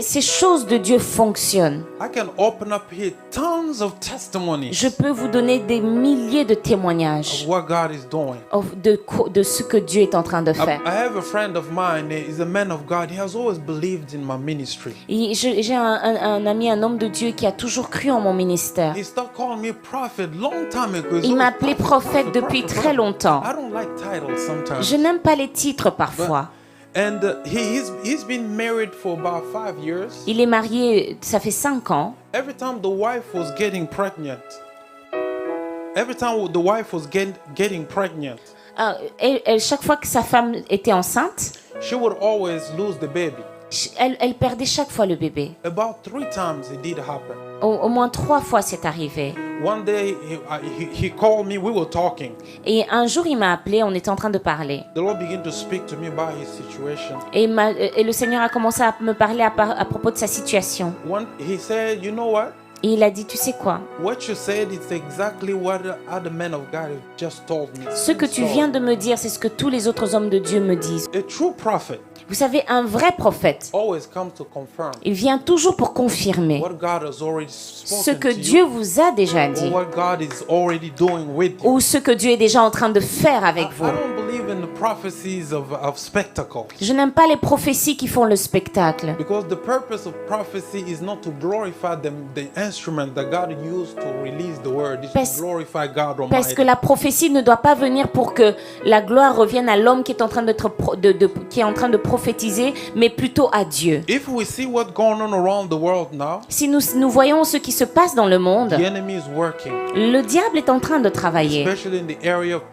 Ces choses de Dieu fonctionnent. I can open up here tons of testimonies Je peux vous donner des milliers de témoignages of what God is doing. de ce que Dieu est en train de faire. I have a friend of mine, he's a man of God. He has always believed in my ministry. Et j'ai un ami, un homme de Dieu qui a toujours cru en mon ministère. He started calling me prophet long time ago. He's Il m'a always appelé prophète depuis très longtemps. I don't like titles sometimes. Je n'aime pas les titres parfois. And he's been married for about 5 years. Il est marié, ça fait 5 ans. Every time the wife was getting pregnant, Chaque fois que sa femme était enceinte, she would always lose the baby. elle perdait chaque fois le bébé. About 3 times it did happen. Au moins 3 fois c'est arrivé. One day he called me, we were talking. Et un jour il m'a appelé, on était en train de parler. The Lord began to speak to me about his situation. Et le Seigneur a commencé à me parler à propos de sa situation. He said, you know what? Et il a dit, tu sais quoi? What you said is exactly what other men of God have just told me. Ce que tu viens de me dire, c'est ce que tous les autres hommes de Dieu me disent. A true prophet Vous savez, un vrai prophète, always comes to confirm il vient toujours pour confirmer what God has already spoken ce que to Dieu you, vous a déjà dit or what God is already doing with you. ou ce que Dieu est déjà en train de faire avec I vous. don't believe in the prophecies of spectacle. Je n'aime pas les prophéties qui font le spectacle. Because the purpose of prophecy is not to glorify the instrument that God used to release the word. It's to glorify God Parce Almighty. que la prophétie ne doit pas venir pour que la gloire revienne à l'homme qui est en train qui est en train de prophétiser, mais plutôt à Dieu. If we see what's going on around the world now, Si nous voyons ce qui se passe dans le monde, the enemy is working, le diable est en train de travailler, especially in the area of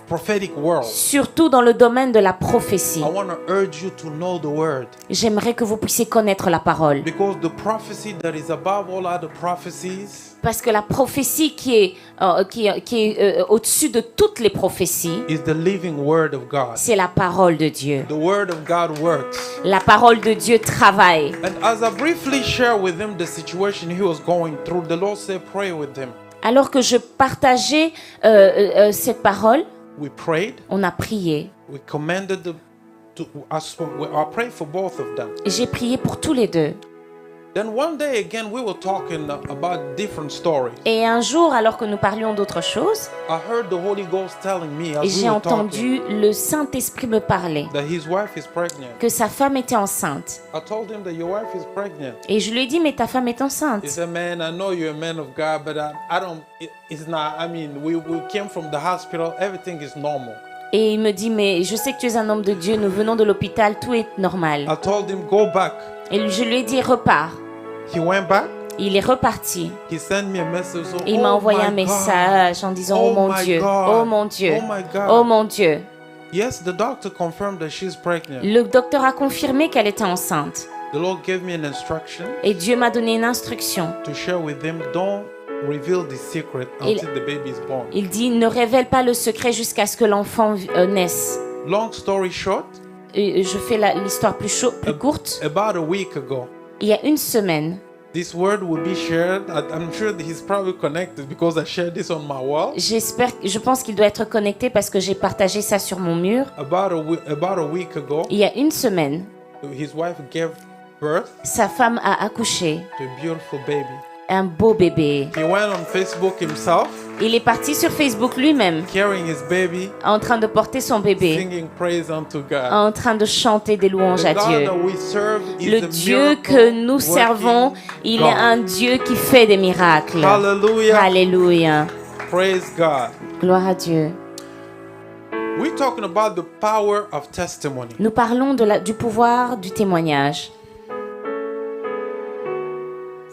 prophetic world. surtout dans le domaine de la prophétie. I want to urge you to know the word, J'aimerais que vous puissiez connaître la parole. because the prophecy that is above all other prophecies Parce que la prophétie qui est au-dessus de toutes les prophéties, is the living word of God. c'est la parole de Dieu. The word of God works. La parole de Dieu travaille. And as I briefly share with him the situation he was going through, the Lord said, pray with him. Alors que je partageais cette parole, We prayed. on a prié. We commanded I prayed for both of them. J'ai prié pour tous les deux. Then one day again, we were talking about different stories. Et un jour, alors que nous parlions d'autre chose, I heard the Holy Ghost telling me as we j'ai were talking entendu le Saint-Esprit me parler that his wife is pregnant. que sa femme était enceinte. I told him that your wife is pregnant. Et je lui ai dit, mais ta femme est He enceinte. said, man, I know you're a man of God, but I don't, it's not, I mean, we came from the hospital, everything is normal. Et il me dit, mais je sais que tu es un homme de Dieu, nous venons de l'hôpital, tout est normal. I told him, go back. Et je lui ai dit, repars. He went back. Il est reparti. He sent me a message. So, Et il m'a envoyé un message en disant, oh mon Dieu, oh mon Dieu, oh my God. oh mon Dieu. Yes, the doctor confirmed that she's pregnant. Le docteur a confirmé qu'elle était enceinte. The Lord gave me an instruction Et Dieu m'a donné une instruction. to share with him. Don't reveal the secret until the baby is born. Il dit, ne révèle pas le secret jusqu'à ce que l'enfant naisse. Long story short, Et je fais l'histoire plus courte. about a week ago, Il y a une semaine, this word will be shared. I'm sure that he's probably connected because I shared this on my wall. je pense qu'il doit être connecté parce que j'ai partagé ça sur mon mur. About a week ago, Il y a une semaine, his wife gave birth sa femme a accouché to a beautiful baby. un beau bébé. He went on Facebook himself, Il est parti sur Facebook lui-même, carrying his baby, en train de porter son bébé, singing praise unto God. en train de chanter des louanges à The God Dieu. that we serve is Le a Dieu que miracle nous servons, working il God. est un Dieu qui fait des miracles. Hallelujah. Alléluia. Praise God. Gloire à Dieu. We're talking about the power of testimony. Nous parlons du pouvoir du témoignage.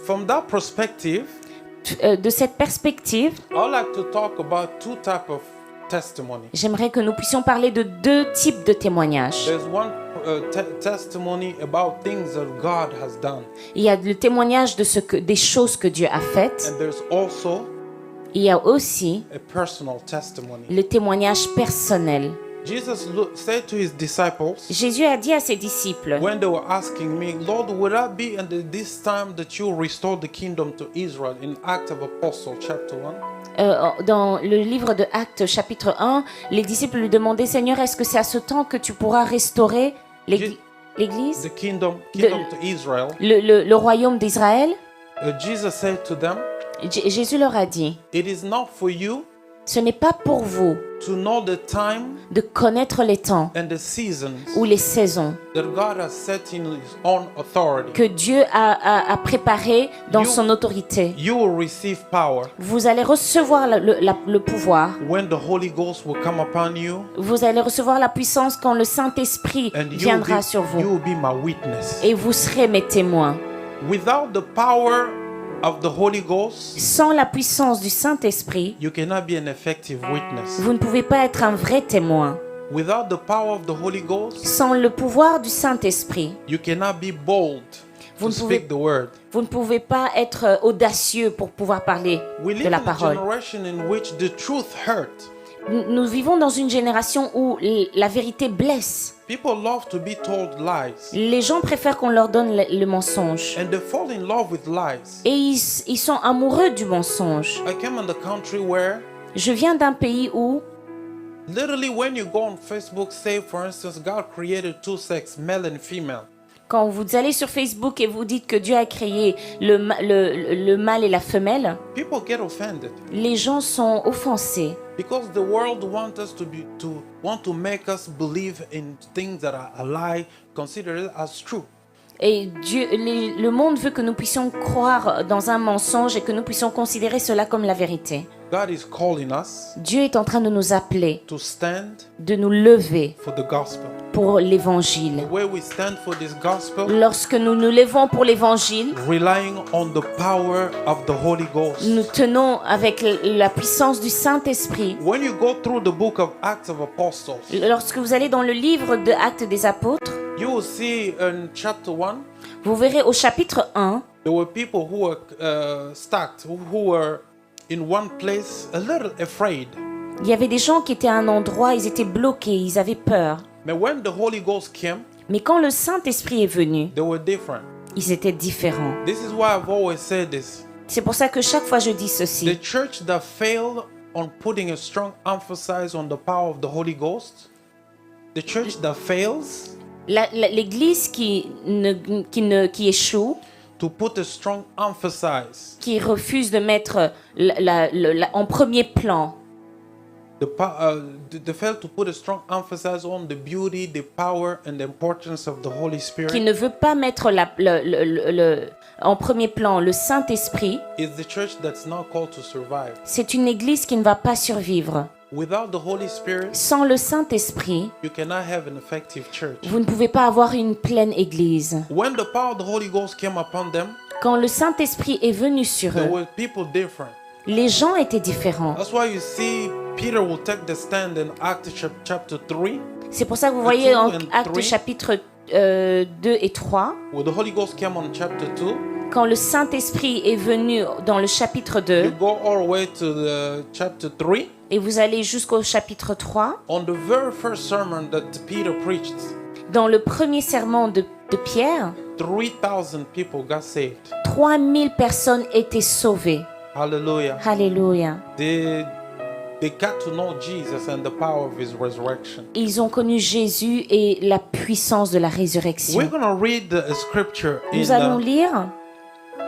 From that perspective, De cette perspective, I'd like to talk about two types of testimony. j'aimerais que nous puissions parler de deux types de témoignages. There's one testimony about things that God has done, Il y a le témoignage des choses que Dieu a faites. and there's also Il y a aussi a personal testimony. le témoignage personnel. Jesus said to his disciples, Jésus a dit à ses disciples, when they were asking me, Lord, would that be in this time that you restore the kingdom to Israel, in Acts of Apostles, chapter 1? dans le livre de Actes chapitre 1, les disciples lui demandaient, Seigneur, est-ce que c'est à ce temps que tu pourras restaurer l'Église, The kingdom to Israel. le royaume d'Israël? Jesus said to them, Jésus leur a dit, it is not for you ce n'est pas pour vous to know the time de connaître les temps and the seasons ou les saisons that God has set in his own authority. que Dieu a préparé dans You- son autorité. You will receive power Vous allez recevoir le pouvoir. when the Holy Ghost will come upon you, Vous allez recevoir la puissance quand le Saint-Esprit and viendra sur you vous. will be my witness. Et vous serez mes témoins. Without the power of the Holy Ghost, Sans la puissance du Saint-Esprit, you cannot be an effective witness. vous ne pouvez pas être un vrai témoin. Without the power of the Holy Ghost, Sans le pouvoir du Saint-Esprit, you cannot be bold Vous to ne pouvez- speak the word. vous ne pouvez pas être audacieux pour pouvoir parler We de live la in a parole. generation in which the truth hurt. Nous vivons dans une génération où la vérité blesse. People love to be told lies, Les gens préfèrent qu'on leur donne le mensonge. and they fall in love with lies. Et ils sont amoureux du mensonge. I came in the country where Je viens d'un pays où, literally when you go on Facebook, say for instance, God created two sex, male and female. quand vous allez sur Facebook et vous dites que Dieu a créé le mâle et la femelle, People get offended les gens sont offensés. because the world wants us want to make us believe in things that are a lie, consider it as true. Et le monde veut que nous puissions croire dans un mensonge et que nous puissions considérer cela comme la vérité. God is calling us Dieu est en train de nous appeler, to stand de nous lever for the gospel. pour l'évangile. The way we stand for this gospel, Lorsque nous nous levons pour l'évangile, relying on the power of the Holy Ghost. nous tenons avec la puissance du Saint-Esprit. When you go through the book of Acts of Apostles, Lorsque vous allez dans le livre de Actes des Apôtres, you will see in chapter 1, vous verrez au chapitre 1, there were people who were stacked, who were in one place, a little afraid. il y avait des gens qui étaient à un endroit, ils étaient bloqués, ils avaient peur. But when the Holy Ghost came, Mais quand le Saint-Esprit est venu, they were different. ils étaient différents. This is why I've always said this. C'est pour ça que chaque fois je dis ceci. The church that failed on putting a strong emphasis on the power of the Holy Ghost, the church that fails L'Église qui échoue, to put a strong emphasis, qui refuse de mettre en premier plan, they fail to put a strong emphasis on the beauty, the power, and the importance of the Holy qui Spirit, ne veut pas mettre en premier plan le Saint-Esprit, is the church that's not called to survive. c'est une Église qui ne va pas survivre. Without the Holy Spirit, Sans le Saint-Esprit, you cannot have an effective church. vous ne pouvez pas avoir une pleine Église. When the power of the Holy Ghost came upon them, Quand le Saint-Esprit est venu sur there eux, were people different. les gens étaient différents. That's why you see Peter will take the stand in Acts chapter 3, C'est pour ça que vous voyez en 2 and Actes 3. chapitre 2 et 3, where the Holy Ghost came on chapter 2. quand le Saint-Esprit est venu dans le chapitre 2, You go all the way to the chapter 3. et vous allez jusqu'au chapitre 3, On the very first sermon that Peter preached, dans le premier sermon de Pierre, 3,000 people got saved. 3000 personnes étaient sauvées. Hallelujah. Alléluia. They got to know Jesus and the power of his resurrection. Ils ont connu Jésus et la puissance de la résurrection. We're going to read the scripture Nous allons lire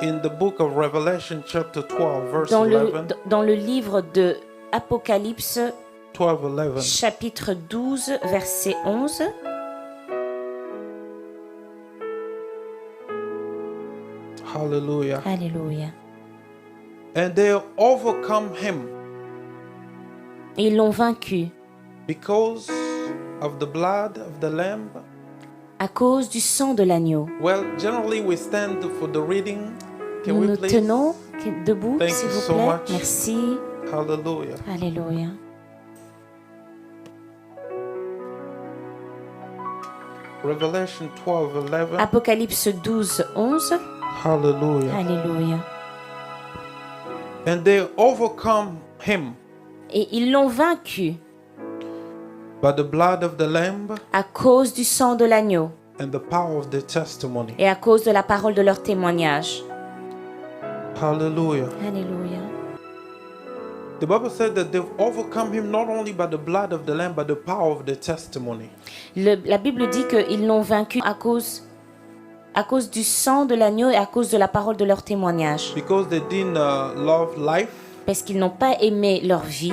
in the book of Revelation chapter 12 verse 11. dans le livre de Apocalypse 12:11. chapitre 12 verset 11. Hallelujah. Alléluia. And they overcome him Et ils l'ont vaincu Because of the blood of the lamb. À cause du sang de l'agneau. Well, generally we stand for the reading. Can Nous we nous please? tenons debout, Thank s'il you vous so plaît. much. Merci. Hallelujah. Alléluia. Revelation 12:11. Apocalypse 12, 11. Hallelujah. Alléluia. And they overcome him Et ils l'ont vaincu by the blood of the lamb à cause du sang de l'agneau and the power of the testimony. et à cause de la parole de leur témoignage. Hallelujah. Alléluia. The Bible said that they've overcome him not only by the blood of the lamb, but the power of the testimony. La Bible dit qu'ils l'ont vaincu à cause du sang de l'agneau et à cause de la parole de leur témoignage. Because they didn't love life Parce qu'ils n'ont pas aimé leur vie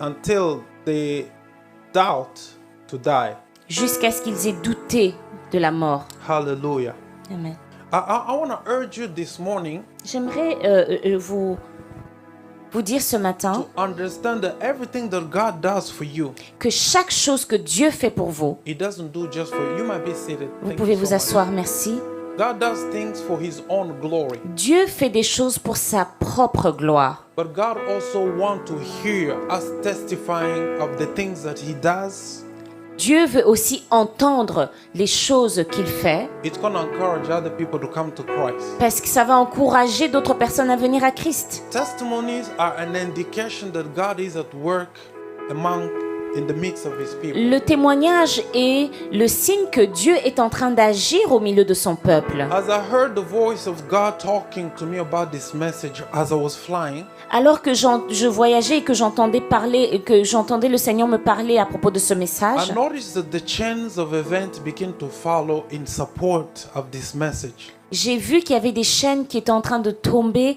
until they doubt to die. jusqu'à ce qu'ils aient douté de la mort. Hallelujah. Amen. I want to urge you this morning J'aimerais vous dire ce matin to understand that everything that God does for you, que chaque chose que Dieu fait pour vous, He doesn't do just for you. You might be seated. vous Thank pouvez you vous so much. asseoir, merci. God does things for His own glory. Dieu fait des choses pour sa propre gloire. But God also wants to hear us testifying of the things that He does. Dieu veut aussi entendre les choses qu'il fait It's going to encourage other people to come to Christ. parce que ça va encourager d'autres personnes à venir à Christ. Testimonies are an indication that God is at work in the midst of His people. Le témoignage est le signe que Dieu est en train d'agir au milieu de son peuple. As I heard the voice of God talking to me about this message as I was flying, Alors que je voyageais et que j'entendais le Seigneur me parler à propos de ce message, I noticed that the chains of events begin to follow in support of this message. j'ai vu qu'il y avait des chaînes qui étaient en train de tomber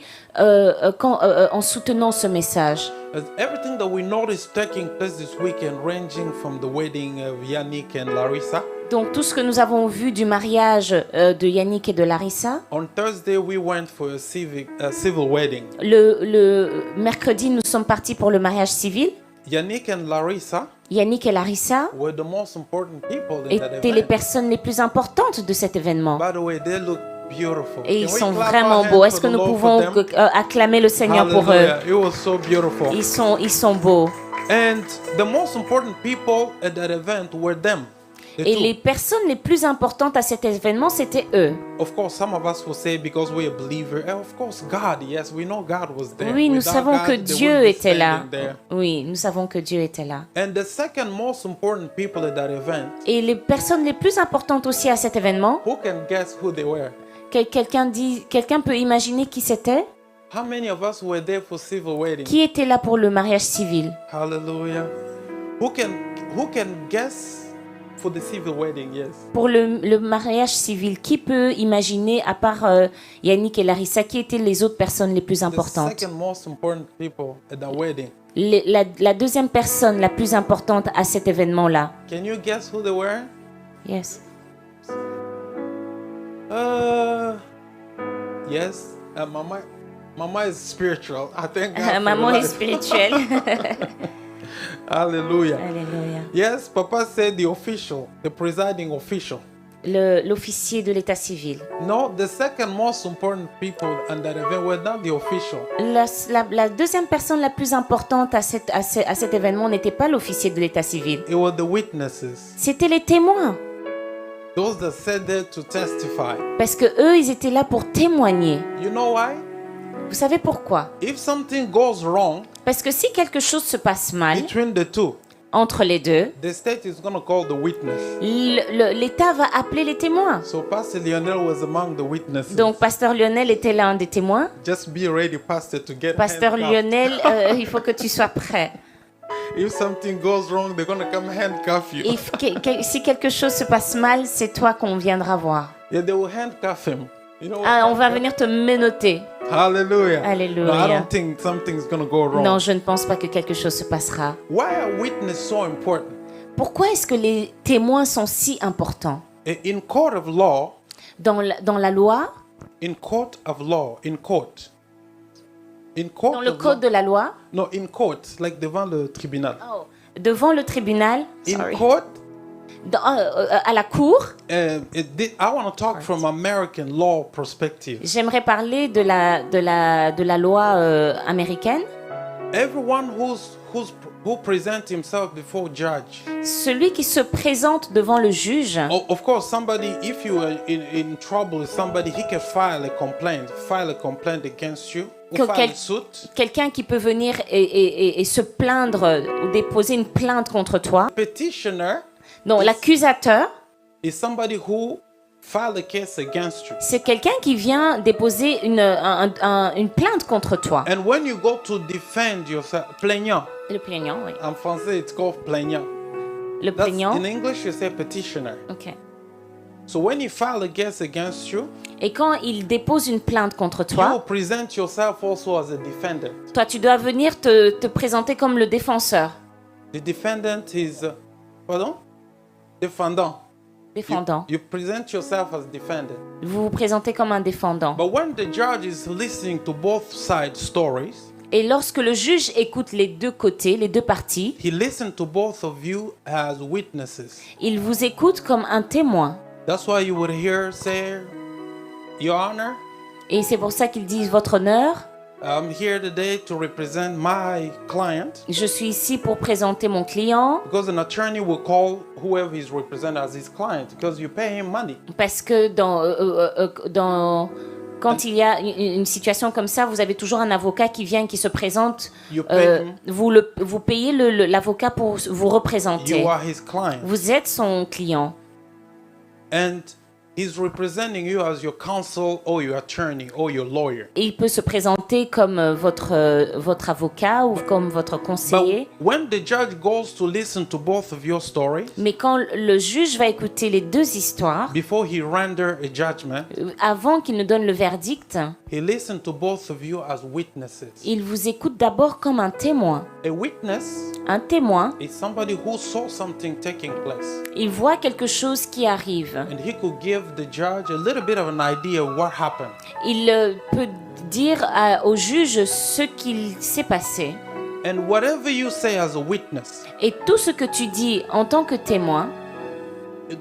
en soutenant ce message. As everything that we noticed taking place this weekend, ranging from the wedding of Yannick and Larissa. Donc tout ce que nous avons vu du mariage de Yannick et de Larissa, On Thursday, we went for a civil wedding. le mercredi, nous sommes partis pour le mariage civil. Yannick and Larissa Yannick et Larissa were the most important people in that étaient les event. personnes les plus importantes de cet événement. By the way, they look beautiful. Et ils Can we sont clap vraiment our hands beaux. Est-ce for que the nous Lord pouvons for them? acclamer le Seigneur pour eux? Hallelujah. It was so beautiful. Ils sont beaux. And the most important people at that event were them. The Et two. les personnes les plus importantes à cet événement, c'était eux. Of course, some of us will say because we're a believer, and of course, God, yes, we know God was there. Oui, nous Without savons God, que they Dieu wouldn't be était là. standing there. Oui, nous savons que Dieu était là. And the second most important people at that event, Et les personnes les plus importantes aussi à cet événement, who can guess who they were? quelqu'un peut imaginer qui c'était? How many of us were there for civil wedding? Qui était là pour le mariage civil? Hallelujah. Who can guess for the civil wedding? Yes. Pour le mariage civil, qui peut imaginer, à part Yannick et Larissa, qui étaient les autres personnes les plus The importantes? second most important people at the wedding. La deuxième personne la plus importante à cet événement-là. Can you guess who they were? Yes. Yes. Mama is spiritual. I think God for Maman your est life. spirituelle. Hallelujah. Alléluia. Yes, Papa said the official, the presiding official. L'officier de l'état civil. No, the second most important people on that event were not the official. La deuxième personne la plus importante à cet événement n'était pas l'officier de l'état civil. It was the witnesses, C'était les témoins. those that said there to testify. Parce que eux, ils étaient là pour témoigner. You know why? Vous savez pourquoi? If something goes wrong Parce que si quelque chose se passe mal between the two, entre les deux, the state is going to call the witness. l'État va appeler les témoins. So Pastor Lionel was among the witnesses. Donc, Pasteur Lionel était l'un des témoins. Just be ready, Pastor, to get Pasteur handcuffed. Lionel, il faut que tu sois prêt. If something goes wrong, they're going to come handcuff you. Si quelque chose se passe mal, c'est toi qu'on viendra voir. Yeah, they will handcuff him. You know what Ah, on va handcuff? venir te menotter. Hallelujah. Hallelujah. No, I don't think something's going to go wrong. Non, je ne pense pas que quelque chose se passera. Why are witnesses so important? Pourquoi est-ce que les témoins sont si importants? In court of law, Dans la loi, in court of law, in court, In court Dans le of code de la loi, law- No, in court, like devant le tribunal. devant le tribunal, In sorry, court, à la cour, I want to talk from American law perspective. j'aimerais parler de la loi américaine. Everyone who presents himself before judge. Celui qui se présente devant le juge, Of course, somebody, if you are in trouble with somebody, he can file a complaint against you, or Que file quel- a suit. quelqu'un qui peut venir et se plaindre ou déposer une plainte contre toi. Petitioner Donc l'accusateur, is somebody who filed a case against you. c'est quelqu'un qui vient déposer une plainte contre toi. And when you go to defend yourself, plaignant. Le plaignant, oui. En français, it's called plaignant. Le That's, plaignant. in English, you say petitioner. Ok. So when you file a case against you, Et quand il dépose une plainte contre you will toi, present yourself also as a defendant. toi tu dois venir te présenter comme le défenseur, The defendant is, pardon? Défendant. défendant. You present yourself as defendant. Vous vous présentez comme un défendant. But when the judge is listening to both sides' stories, Et lorsque le juge écoute les deux côtés, les deux parties, he listens to both of you as witnesses. il vous écoute comme un témoin. That's why you would hear say, Your Honor, Et c'est pour ça qu'ils disent votre honneur. I'm here today to represent my client, Je suis ici pour présenter mon client because an attorney will call whoever he's represented as his client because you pay him money. parce que quand il y a une situation comme ça, vous avez toujours un avocat qui vient, qui se présente. You pay him. Vous payez l'avocat pour vous représenter. You are his client. Vous êtes son client. And he's representing you as your counsel or your attorney or your lawyer. Et il peut se présenter comme votre avocat ou comme votre conseiller. But when the judge goes to listen to both of your stories, Mais quand le juge va écouter les deux histoires, before he render a judgment, avant qu'il ne donne le verdict, he listens to both of you as witnesses. il vous écoute d'abord comme un témoin. A witness Un témoin, is somebody who saw something taking place, il voit quelque chose qui arrive. and he could give the judge a little bit of an idea of what happened. Il peut dire au juge ce qu'il s'est passé. And whatever you say as a witness, Et tout ce que tu dis en tant que témoin,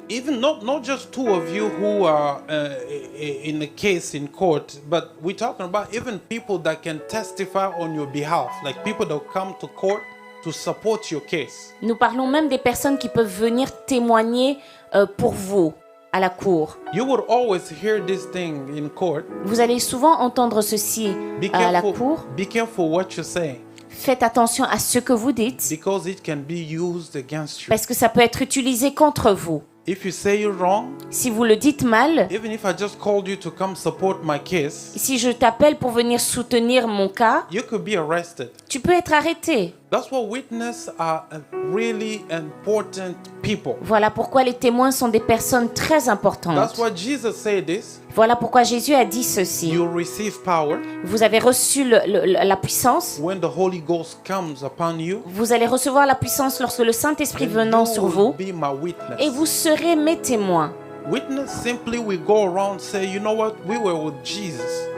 even not just two of you who are in a case in court, but we're talking about even people that can testify on your behalf, like people that come to court to support your case. nous parlons même des personnes qui peuvent venir témoigner pour vous à la cour. You would always hear this thing in court. Vous allez souvent entendre ceci à la cour. Be careful what you say, Faites attention à ce que vous dites because it can be used against you. parce que ça peut être utilisé contre vous. If you say it wrong, Si vous le dites mal, even if I just called you to come support my case, si je t'appelle pour venir soutenir mon cas, you could be arrested. tu peux être arrêté. That's why witnesses are really important people. Voilà pourquoi les témoins sont des personnes très importantes. That's why Jesus said this. Voilà pourquoi Jésus a dit ceci. You receive power Vous avez reçu la puissance. when the Holy Ghost comes upon you. Vous allez recevoir la puissance lorsque le Saint-Esprit And venant you sur will vous. be my witness. Et vous serez mes témoins. Witness simply we go around say, you know what, we were with Jesus.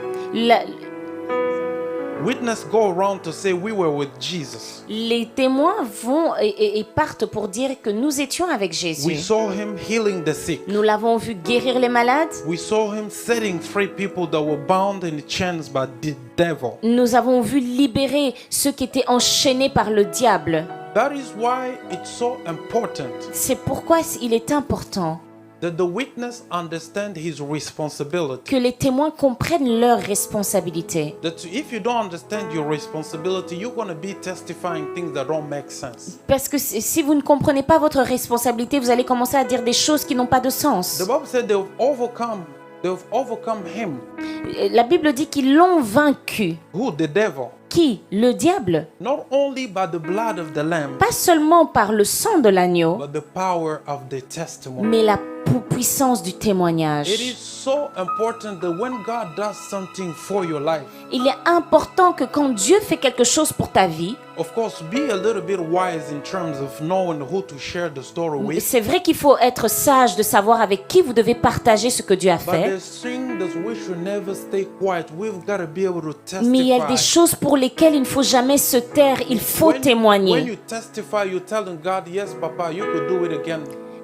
Witness go around to say we were with Jesus. Les témoins vont et partent pour dire que nous étions avec We Jésus. saw him healing the sick. Nous l'avons vu guérir les malades. We saw him setting free people that were bound in chains by the devil. Nous avons vu libérer ceux qui étaient enchaînés par le diable. That is why it's so important C'est pourquoi il est important that the witness understand his responsibility. que les témoins comprennent leurs responsabilités. That if you don't understand your responsibility, you're going to be testifying things that don't make sense. Parce que si vous ne comprenez pas votre responsabilité, vous allez commencer à dire des choses qui n'ont pas de sens. The Bible said they've overcome him. La Bible dit qu'ils l'ont vaincu. Who? The devil. Qui? Le diable. Not only by the blood of the lamb, Pas seulement par le sang de l'agneau, but the power of the testimony. mais la puissance du It is témoignage. so important that when God does something for your life, Il est important que quand Dieu fait quelque chose pour ta vie, Of course, be a little bit wise in terms of knowing who to share the story with. C'est vrai qu'il faut être sage de savoir avec qui vous devez partager ce que Dieu a But fait. there's things that we should never stay quiet. We've got to be able to testify. Mais il y a des choses pour lesquelles il ne faut jamais se taire, il faut When témoigner. you testify, you're telling God, yes, Papa, you could do it again.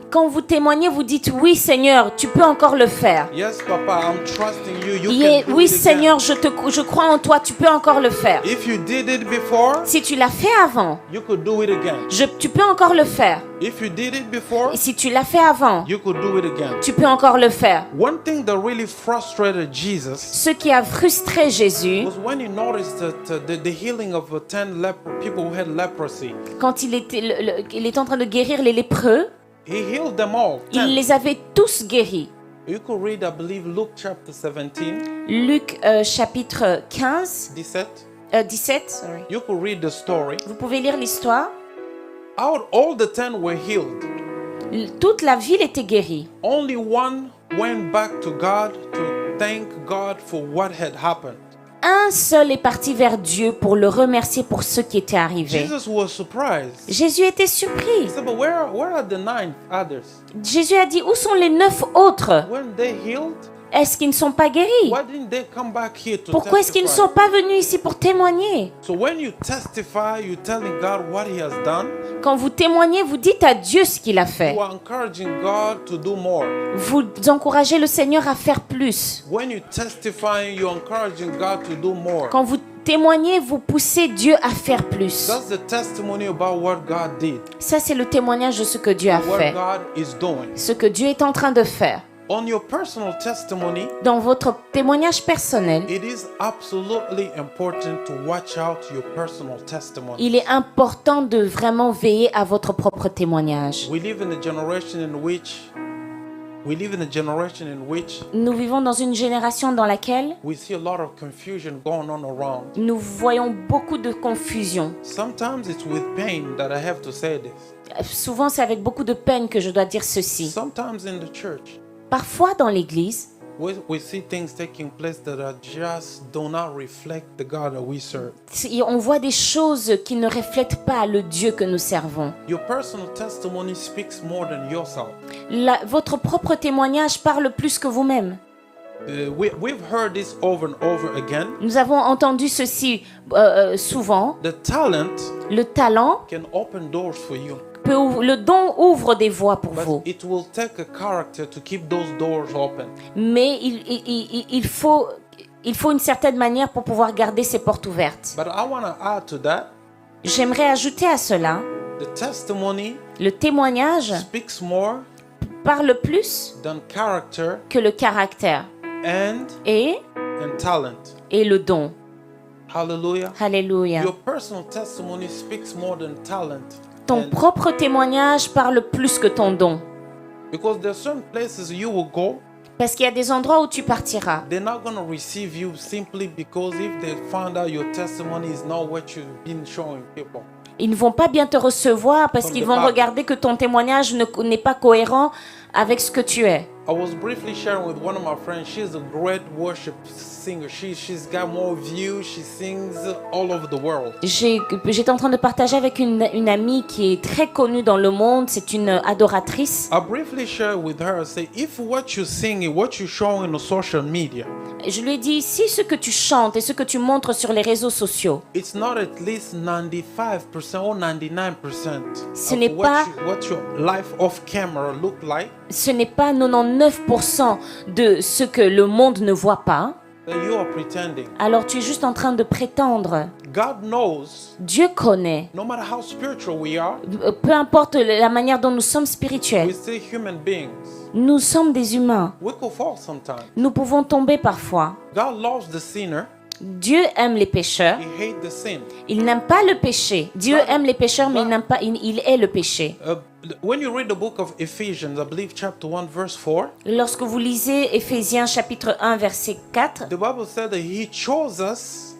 Quand vous témoignez, vous dites oui Seigneur, tu peux encore le faire. Yes, Papa, I'm trusting you. You Oui, can do oui it again. Seigneur, je crois en toi, tu peux encore le faire. If you did it before, Si tu l'as fait avant, you could do it again. tu peux encore le faire. If you did it before, Et si tu l'as fait avant, you could do it again. tu peux encore le faire. One thing that really frustrated Jesus Ce qui a frustré Jésus, was when he noticed that the healing of 10 people who had leprosy. quand il était en train de guérir les lépreux, He healed them all. 10. il les avait tous guéris. You could read, I believe, Luke chapter 17, Luc chapitre 15, 17, sorry. You could read the story. Vous pouvez lire l'histoire. Out all the 10 were healed. Toute la ville était guérie. Only one went back to God to thank God for what had happened. Un seul est parti vers Dieu pour le remercier pour ce qui était arrivé. Jesus was surprised. Jésus était He surpris. said, but where are the 9 others? Jésus a dit, où sont les 9 autres? Weren't they healed? Est-ce qu'ils ne sont pas guéris? Why didn't they come back here to Pourquoi est-ce qu'ils ne sont testify? pas venus ici pour témoigner? So when you testify, you're telling God what he has done. Quand vous témoignez, vous dites à Dieu ce qu'il a fait. You are encouraging God to do more. Vous encouragez le Seigneur à faire plus. When you testify, you're encouraging God to do more. Quand vous témoignez, vous poussez Dieu à faire plus. That's the testimony about what God did, Ça, c'est le témoignage de ce que Dieu a what fait. God is doing. Ce que Dieu est en train de faire. On your personal testimony, Dans votre témoignage personnel, it is absolutely important to watch out your personal testimony. il est important de vraiment veiller à votre propre témoignage. We live in a generation in which Nous vivons dans une génération dans laquelle we see a lot of confusion going on around. nous voyons beaucoup de confusion. Sometimes it's with pain that I have to say this. Souvent, c'est avec beaucoup de peine que je dois dire ceci. Sometimes in the church, Parfois, dans l'Église, we see things taking place that are just do not reflect the God that we serve. on voit des choses qui ne reflètent pas le Dieu que nous servons. Your personal testimony speaks more than yourself. Votre propre témoignage parle plus que vous-même. We've heard this over and over again. Nous avons entendu ceci souvent. The talent Le talent, can open doors for you, le don ouvre des voies pour but vous. it will take a character to keep those doors open. Mais il faut une certaine manière pour pouvoir garder ces portes ouvertes. But I want to add to that, J'aimerais ajouter à cela, the testimony le témoignage speaks more parle plus than character que le caractère and talent. et le don. Hallelujah. Alléluia. Your personal testimony speaks more than talent. Ton propre témoignage parle plus que ton don. Because there are certain places you will go, Parce qu'il y a des endroits où tu partiras. they're not going to receive you simply because if they find out your testimony is not what you've been showing people. Ils ne vont pas bien te recevoir parce Comme qu'ils de vont part. regarder que ton témoignage n'est pas cohérent avec ce que tu es. I was briefly sharing with one of my friends. She's a great worship singer. She's got more views. She sings all over the world. J'étais en train de partager avec une amie qui est très connue dans le monde. C'est une adoratrice. I briefly shared with her, say, if what you sing and what you showing on social media, Je lui ai dit, si ce que tu chantes et ce que tu montres sur les réseaux sociaux, it's not at least 95% or 99% Ce n'est of pas- what your life off camera look like, ce n'est pas 99% de ce que le monde ne voit pas, then you are pretending. alors tu es juste en train de prétendre. God knows, Dieu connaît. no matter how spiritual we are, Peu importe la manière dont nous sommes we're spirituels, still human beings. nous sommes des humains. We could fall sometimes. Nous pouvons tomber parfois. God loves the sinner. Dieu aime les pécheurs. He hates the sin. Il n'aime pas le péché. Dieu aime les pécheurs, mais il n'aime pas. Il est le péché. When you read the book of Ephesians, I believe chapter 1, verse 4, Lorsque vous lisez Éphésiens chapitre 1 verset 4, the Bible said that He chose us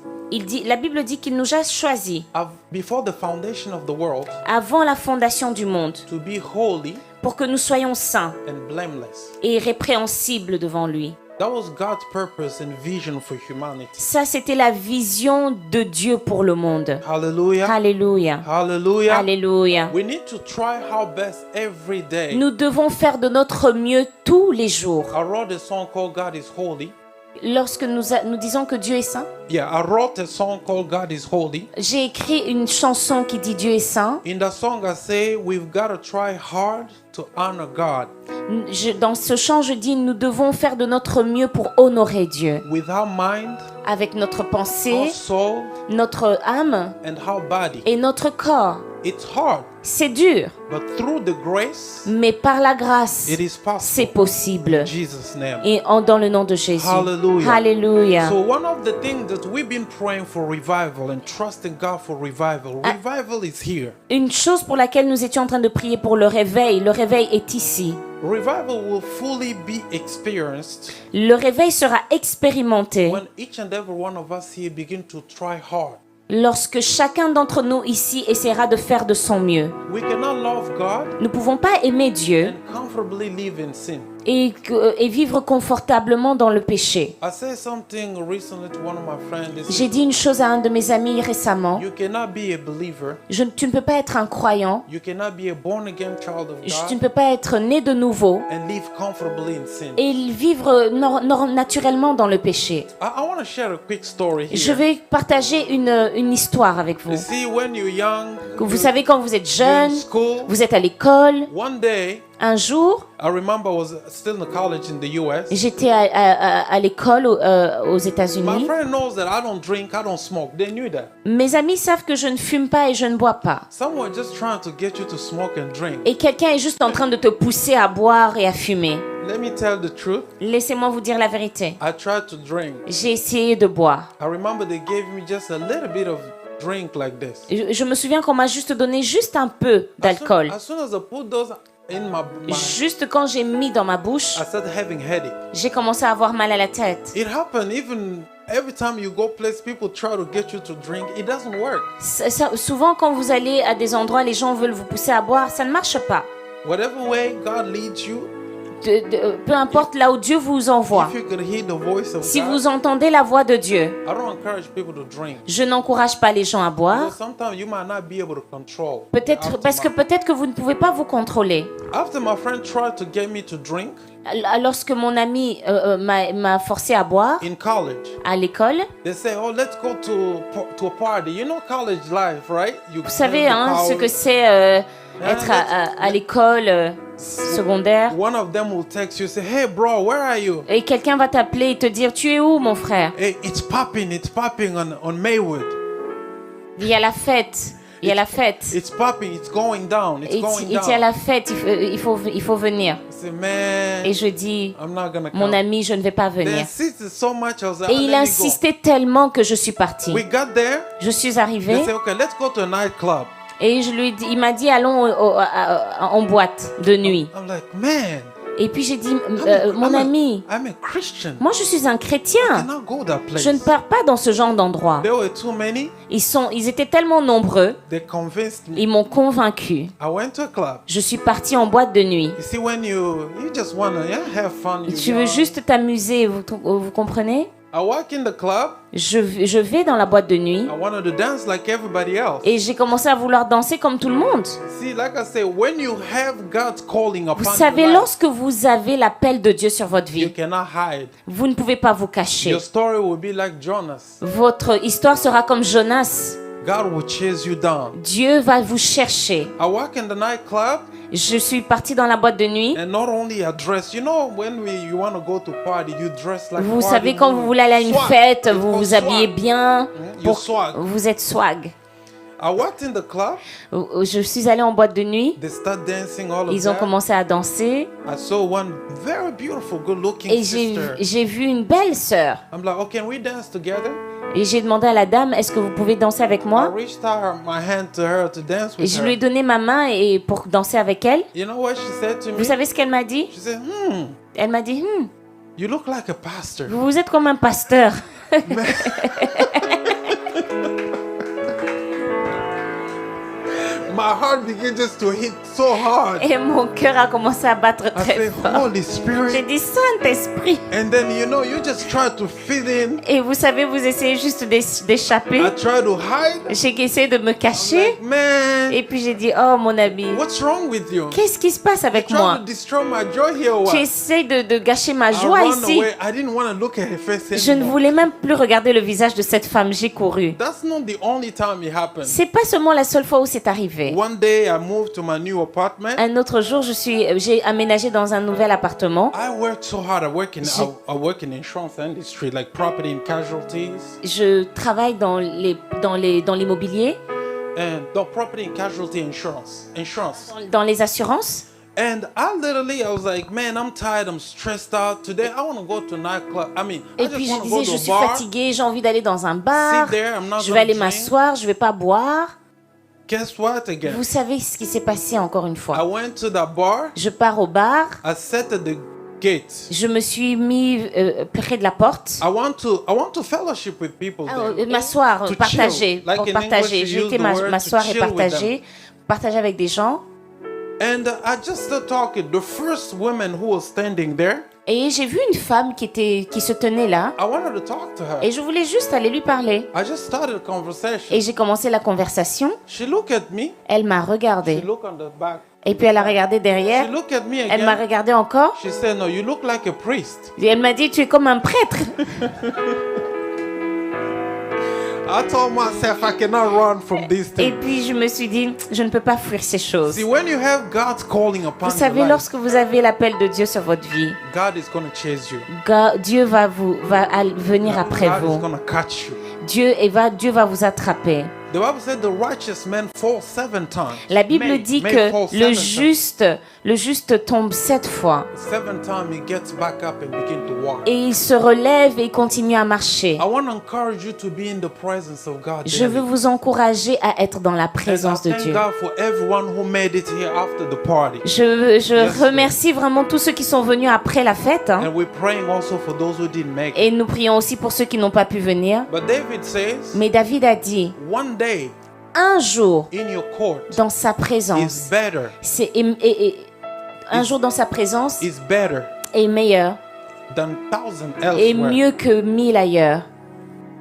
la Bible dit qu'il nous a choisis before the foundation of the world avant la fondation du monde to be holy pour que nous soyons saints and blameless. et répréhensibles devant lui. That was God's purpose and vision for humanity. Ça, c'était la vision de Dieu pour le monde. Hallelujah. Alléluia. Hallelujah. Alléluia. We need to try our best every day. Nous devons faire de notre mieux tous les jours. I wrote a song called God is Holy. Lorsque nous disons que Dieu est saint, Yeah, I wrote a song called God is Holy. j'ai écrit une chanson qui dit Dieu est saint. In that song, I say we've got to try hard to honor God Dans ce chant, je dis nous devons faire de notre mieux pour honorer Dieu. with our mind, Avec notre our pensée, soul, notre âme and our body. et notre corps. It's hard, C'est dur, but through the grace, mais par la grâce, it is c'est possible. possible. In Jesus' name. Et dans le nom de Jésus. Hallelujah. Alléluia. So one of the things that we've been praying for revival and trusting God for revival, revival is here. Une chose pour laquelle nous étions en train de prier pour le réveil est ici. Revival will fully be experienced Le réveil sera expérimenté when each and every one of us here begin to try hard. lorsque chacun d'entre nous ici essaiera de faire de son mieux. We cannot love God Nous ne pouvons pas aimer Dieu and comfortably live in sin. et vivre confortablement dans le péché. I said something recently to one of my friends. They J'ai said, dit une chose à un de mes amis récemment. you cannot be a believer. Tu ne peux pas être un croyant, You cannot be a born again child of tu ne God peux pas être né de nouveau and live comfortably in sin. et vivre naturellement dans le péché. I want to share a quick story here. Je vais partager une histoire avec vous. You see, when you're young, Vous savez, quand vous êtes you're in jeune, school, vous êtes à l'école, one day, un jour, I remember I was still in college in the US. j'étais à l'école aux My États-Unis. friend knows that I don't drink, I don't smoke. They knew that. Mes amis savent que je ne fume pas et je ne bois pas. Someone just trying to get you to smoke and drink. Et quelqu'un est juste en train de te pousser à boire et à fumer. Let me tell the truth. Laissez-moi vous dire la vérité. I tried to drink. J'ai essayé de boire. I remember they gave me just a little bit of drink like this. Je me souviens qu'on m'a juste donné juste un peu d'alcool. As soon as I put those in my Juste quand j'ai mis dans ma bouche, I started having headache. j'ai commencé à avoir mal à la tête. It happened even every time you go place, people try to get you to drink. It doesn't work. Souvent, quand vous allez à des endroits, les gens veulent vous pousser à boire, ça ne marche pas. Whatever way God leads you, Peu importe là où Dieu vous envoie. if you could hear the voice of Si God, vous entendez la voix de Dieu, I don't encourage people to drink. je n'encourage pas les gens à boire. Because sometimes you might not be able to control. Peut-être parce que peut-être que vous ne pouvez pas vous contrôler. After my friend tried to get me to drink Lorsque mon ami m'a forcé à boire in college, à l'école, they say, "Oh, let's go to a party." You know college life, right? You vous savez ce que c'est être à l'école secondaire. One of them will text you, say, "Hey, bro, where are you?" Et quelqu'un va t'appeler et te dire tu es où mon frère? Hey, it's popping on Maywood. Il y a la fête. Il y a la fête. It's popping, it's going down, it's going Il y a down. la fête, il faut venir. I say, man, Et je dis, I'm not gonna mon come. ami, je ne vais pas They venir. insisted so much, I was like, Et "Oh, il let me go." insistait tellement que je suis partie. We got there. Je suis They arrivée say, "Okay, let's go to a nightclub." et il m'a dit allons en boîte de nuit. I'm like, man, Et puis j'ai dit mon ami, I'm a Christian. moi je suis un I chrétien. cannot go that place. Je ne pars pas dans ce genre d'endroit. There were too many. Ils étaient tellement nombreux, They convinced me. ils m'ont convaincu. I went to a club. Je suis partie en boîte de nuit. You see, when you just wanna have fun. Tu veux juste t'amuser, vous comprenez? I walk in the club. Je vais dans la boîte de nuit I wanted to dance like everybody else. et j'ai commencé à vouloir danser comme tout le monde. See, like I say, when you have God's calling upon Vous savez, your life, lorsque vous avez l'appel de Dieu sur votre you vie, cannot hide. vous ne pouvez pas vous cacher. Your story will be like Jonas. Votre histoire sera comme Jonas. God will chase you down. Dieu va vous chercher. I walk in the nightclub, Je suis partie dans la boîte de nuit. and not only I dress. You know, when you want to go to party, you dress like. Vous party savez, quand vous woman. voulez aller à une Swag. fête, It's vous called vous habillez swag. bien. You swag. Vous êtes swag. I walked in the club. Je suis allée en boîte de nuit. They start dancing all of Ils ont that. commencé à danser. I saw one very beautiful, good-looking Et sister. j'ai vu une belle sœur. I'm like, oh, can we dance together? Et j'ai demandé à la dame, est-ce que vous pouvez danser avec I moi? reached out my hand to her to dance Et with je lui ai her. donné ma main pour danser avec elle. You know what she said to me? Vous savez ce qu'elle m'a dit? She said, Elle m'a dit, you look like a pastor. vous êtes comme un pasteur. My heart began just to hit so hard. Et mon cœur a commencé à battre I très said, fort. Holy J'ai Spirit. dit Saint-Esprit. And then, you just try to fit in. Et vous savez, vous essayez juste d'échapper. I try to hide. J'ai essayé de me cacher. Like, man, Et puis j'ai dit, oh mon ami, what's wrong with you? qu'est-ce qui se passe avec Trying moi? to destroy my joy here or Tu what? essaies de gâcher ma I joie ran ici. away. I didn't want to look at her face Je ne anymore. voulais même plus regarder le visage de cette femme. J'ai couru. That's not the only time it happened. C'est pas seulement la seule fois où c'est arrivé. One day I moved to my new apartment. Un autre jour, j'ai aménagé dans un nouvel appartement. I worked so hard. I work in insurance industry, like property and casualties. Je travaille dans l'immobilier, And the property and casualty insurance. dans les assurances. And I was like, man, I'm tired, I'm stressed out. Today I want to go to a nightclub. I Et puis je just want to go disais, je to a suis bar. fatiguée, j'ai envie d'aller dans un bar. Sit there, I'm not Je gonna vais aller drink. m'asseoir, je vais pas boire. Guess what again? Vous savez ce qui s'est passé encore une I fois. went to the bar. Je pars au bar. I sat at the gate. Je me suis mis près de la porte. I want to fellowship with people there. M'asseoir, To partager, chill. Like pour in partager. English, you J'ai use été the word to m'asseoir et chill with partager avec des gens. And I just started talking. The first woman who was standing there, Et j'ai vu une femme qui se tenait là. I wanted to talk to her. Et je voulais juste aller lui parler. I just started a conversation. Et j'ai commencé la conversation. She looked at me. Elle m'a She regardé. looked on the back. Et puis elle a regardé She derrière. looked at me Elle m'a again. regardé encore. She said, "No, you look like a priest." Et elle m'a dit, tu es comme un prêtre. I told myself I cannot run from these Et things. puis je me suis dit, je ne peux pas fuir ces choses. See, when you have God's calling upon Vous savez, your life, lorsque vous avez l'appel de Dieu sur votre vie, God is going to chase you. Dieu va venir après God is vous. going to catch you. Dieu va vous attraper. The Bible said the righteous man falls 7 times. La Bible dit May que fall le 7 juste tombe 7 fois. times. 7 times he gets back up and begin to walk. Et il se relève et il continue à marcher. I want to encourage you to be in the presence of God. Je veux daily. vous encourager à être dans la And I présence de thank Dieu. God for everyone who made it here after the party. Je remercie vraiment tous ceux qui sont venus après la fête. Hein. And we're praying also for those who didn't make it. Et nous prions aussi pour ceux qui n'ont pas pu venir. But David says, Mais David a dit, one day un jour in your court dans sa présence, is better. un jour dans sa présence Is better est meilleur than 1,000 et elsewhere. mieux que 1000 ailleurs.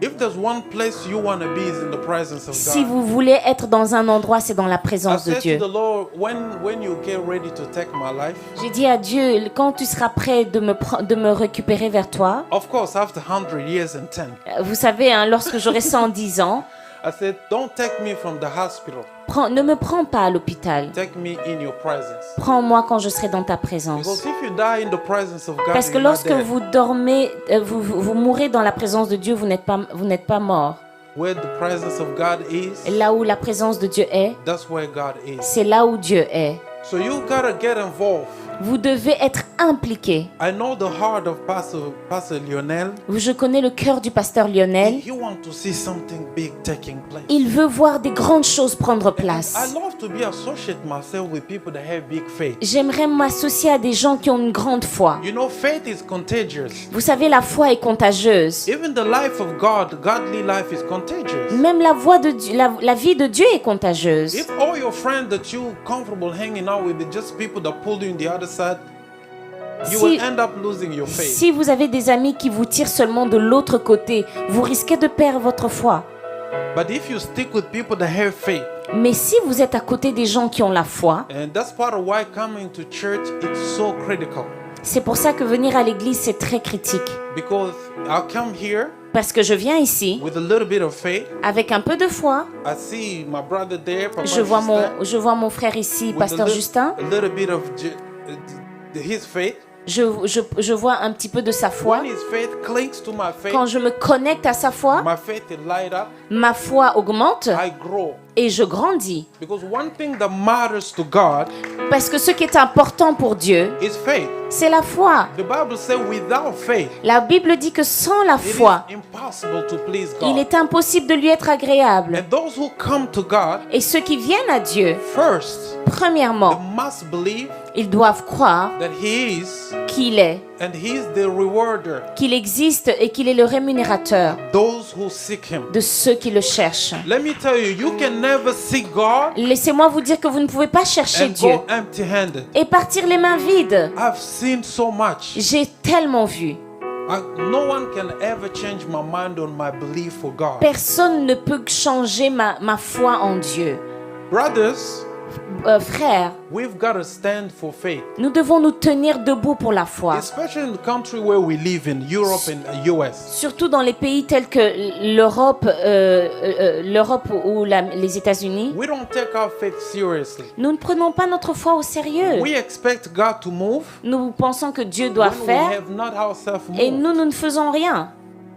If there's one place you want to be is in the presence of Si God. vous voulez être dans un endroit, c'est dans la I présence de said Dieu. to the Lord, when you get ready to take my life, J'ai dit à Dieu, quand tu seras prêt de me récupérer vers toi, of course after 100 years and 10, vous savez, hein, lorsque j'aurai 110 ans, I said, don't take me from the hospital. ne me prends pas à l'hôpital. Take me in your presence. Prends-moi quand je serai dans ta Because présence. if you die in the presence of God, Parce que you're not lorsque dead. vous dormez, vous mourrez dans la présence de Dieu, vous n'êtes pas mort. Where the presence of God is, Là où la présence de Dieu est, that's where God is. c'est là où Dieu est. So you gotta get involved. Vous devez être impliqué. I know the heart of Pastor Lionel. Je connais le cœur du pasteur Lionel. He wants to see something big taking place. Il veut voir des grandes choses prendre I place. love to be associate myself with people that have big faith. J'aimerais m'associer à des gens qui ont une grande foi. You know, faith is contagious. Vous savez, la foi est contagieuse. Even the life of God, godly life is contagious. Même la vie de Dieu est contagieuse. If all your friends that you comfortable hanging out with are just people that pull you in the other side, you Si- will end up losing your faith. Si vous avez des amis qui vous tirent seulement de l'autre côté, vous risquez de perdre votre foi. But if you stick with people that have faith, Mais si vous êtes à côté des gens qui ont la foi, and that's part of why coming to church is so critical. c'est pour ça que venir à l'église, c'est très critique. Because I'll come here Parce que je viens ici with a little bit of faith. avec un peu de foi. I see my brother there, Papa Je vois Justin, mon frère ici, with pasteur Justin. a little bit of his faith. Je vois un petit peu de sa foi. When his faith clings to my faith, Quand je me connecte à sa foi, my faith is light up. ma foi augmente I grow. et je grandis. Because one thing that matters to God Parce que ce qui est important pour Dieu, is faith. c'est la foi. The Bible says without faith, La Bible dit que sans la it foi, is impossible to please il God. est impossible de lui être agréable. And those who come to God, Et ceux qui viennent à Dieu, first, they premièrement, must believe ils doivent croire that He is qu'il est, and He's the rewarder. qu'il existe et qu'il est le rémunérateur Those who seek Him. de ceux qui le cherchent. Let me tell you, you can never seek God Laissez-moi vous dire que vous ne pouvez pas chercher and Dieu go empty-handed. et partir les mains vides. I've seen so much. J'ai tellement vu. No one can ever change my mind on my belief for God. Personne ne peut changer ma foi en Dieu. Brothers, Frères, we've got to stand for faith. nous devons nous tenir debout pour la foi. Especially in the country where we live in, Europe and US. Surtout dans les pays tels que l'Europe ou les États-Unis. We don't take our faith seriously. Nous ne prenons pas notre foi au sérieux. We expect God to move Nous pensons que Dieu doit when we faire have not ourselves et moved. nous ne faisons rien.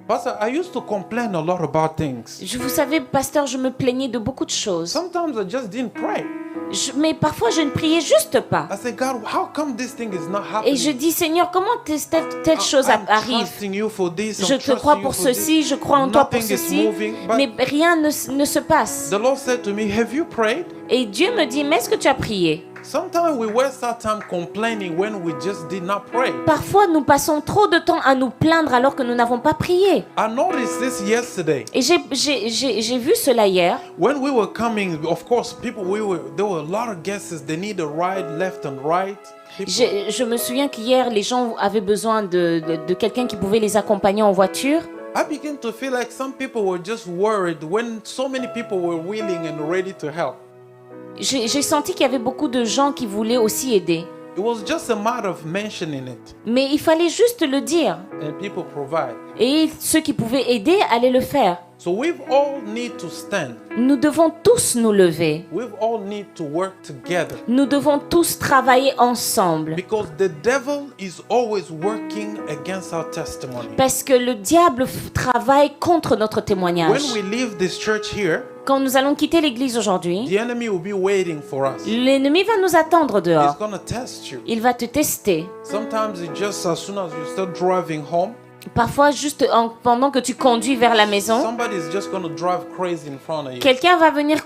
Pastor, I used to complain a lot about things. Vous savez, pasteur, je me plaignais de beaucoup de choses. Sometimes I just didn't pray. Mais parfois, je ne priais juste pas. I said, God, how come this thing is not Et je happening? dis, Seigneur, comment telle chose I'm arrive? trusting you for this. Je I'm te trusting crois you pour for this. ceci, je crois en toi pour Nothing is ceci, moving, but mais rien ne se passe. the Lord said to me, have you prayed? Et Dieu me dit, mais est-ce que tu as prié? Sometimes we waste our time complaining when we just did not pray. Parfois, nous passons trop de temps à nous plaindre alors que nous n'avons pas prié. I noticed this yesterday. Et j'ai vu cela hier. When we were coming, of course, there were a lot of guests. They need a ride left and right. People- Je me souviens qu'hier, les gens avaient besoin de quelqu'un qui pouvait les accompagner en voiture. I began to feel like some people were just worried when so many people were willing and ready to help. J'ai senti qu'il y avait beaucoup de gens qui voulaient aussi aider. It was just a matter of mentioning it, Mais il fallait juste le dire. and people provide. Et ceux qui pouvaient aider allaient le faire. So we've all need to stand. Nous devons tous nous lever. We've all need to work together Nous devons tous travailler ensemble. because the devil is always working against our testimony. Parce que le diable travaille contre notre témoignage. When we leave this church here, Quand nous allons quitter l'église aujourd'hui, the enemy will be waiting for us. l'ennemi va nous attendre He's dehors. going to test you. Il va te tester. Sometimes it just as soon as you start driving home, Parfois, juste pendant que tu conduis vers la maison, somebody's just going to drive crazy in front of you. quelqu'un va venir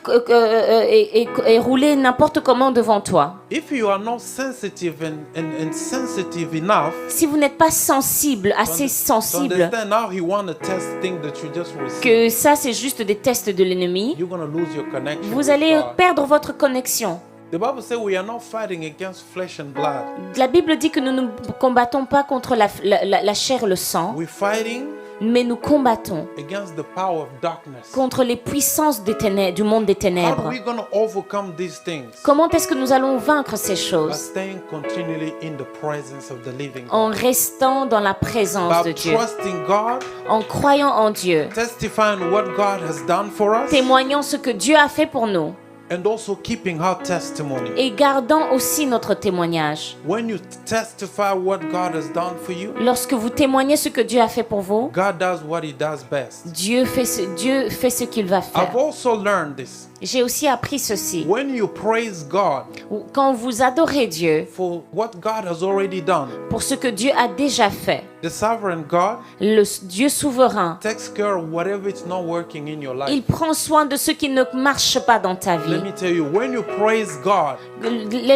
et rouler n'importe comment devant toi. If you are not sensitive and sensitive enough Si vous n'êtes pas sensible, assez to sensible, understand how he want to test things that you just received, que ça c'est juste des tests de l'ennemi, you're going to lose your connection. vous with allez God. perdre votre connexion. The Bible says we are not fighting against flesh and blood. La Bible dit que nous ne combattons pas contre la chair et le sang, We're fighting mais nous combattons against the power of darkness. contre les puissances des du monde des How are ténèbres. we going to overcome these things? Comment est-ce que nous allons vaincre ces By choses? staying continually in the presence of the living God. En restant dans la présence de By Dieu, trusting God, en croyant en Dieu, testifying what God has done for us, témoignant ce que Dieu a fait pour nous and also keeping our testimony. et gardant aussi notre témoignage. When you testify what God has done for you, Lorsque vous témoignez ce que Dieu a fait pour vous, God does what he does best. Dieu fait ce qu'il va faire. I've also learned this. J'ai aussi appris ceci. When you praise God Quand vous adorez Dieu for what God has already done, pour ce que Dieu a déjà fait, the sovereign God le Dieu souverain, takes care of whatever is not working in your life. il prend soin de ce qui ne marche pas dans ta Let vie. me tell you, when you praise God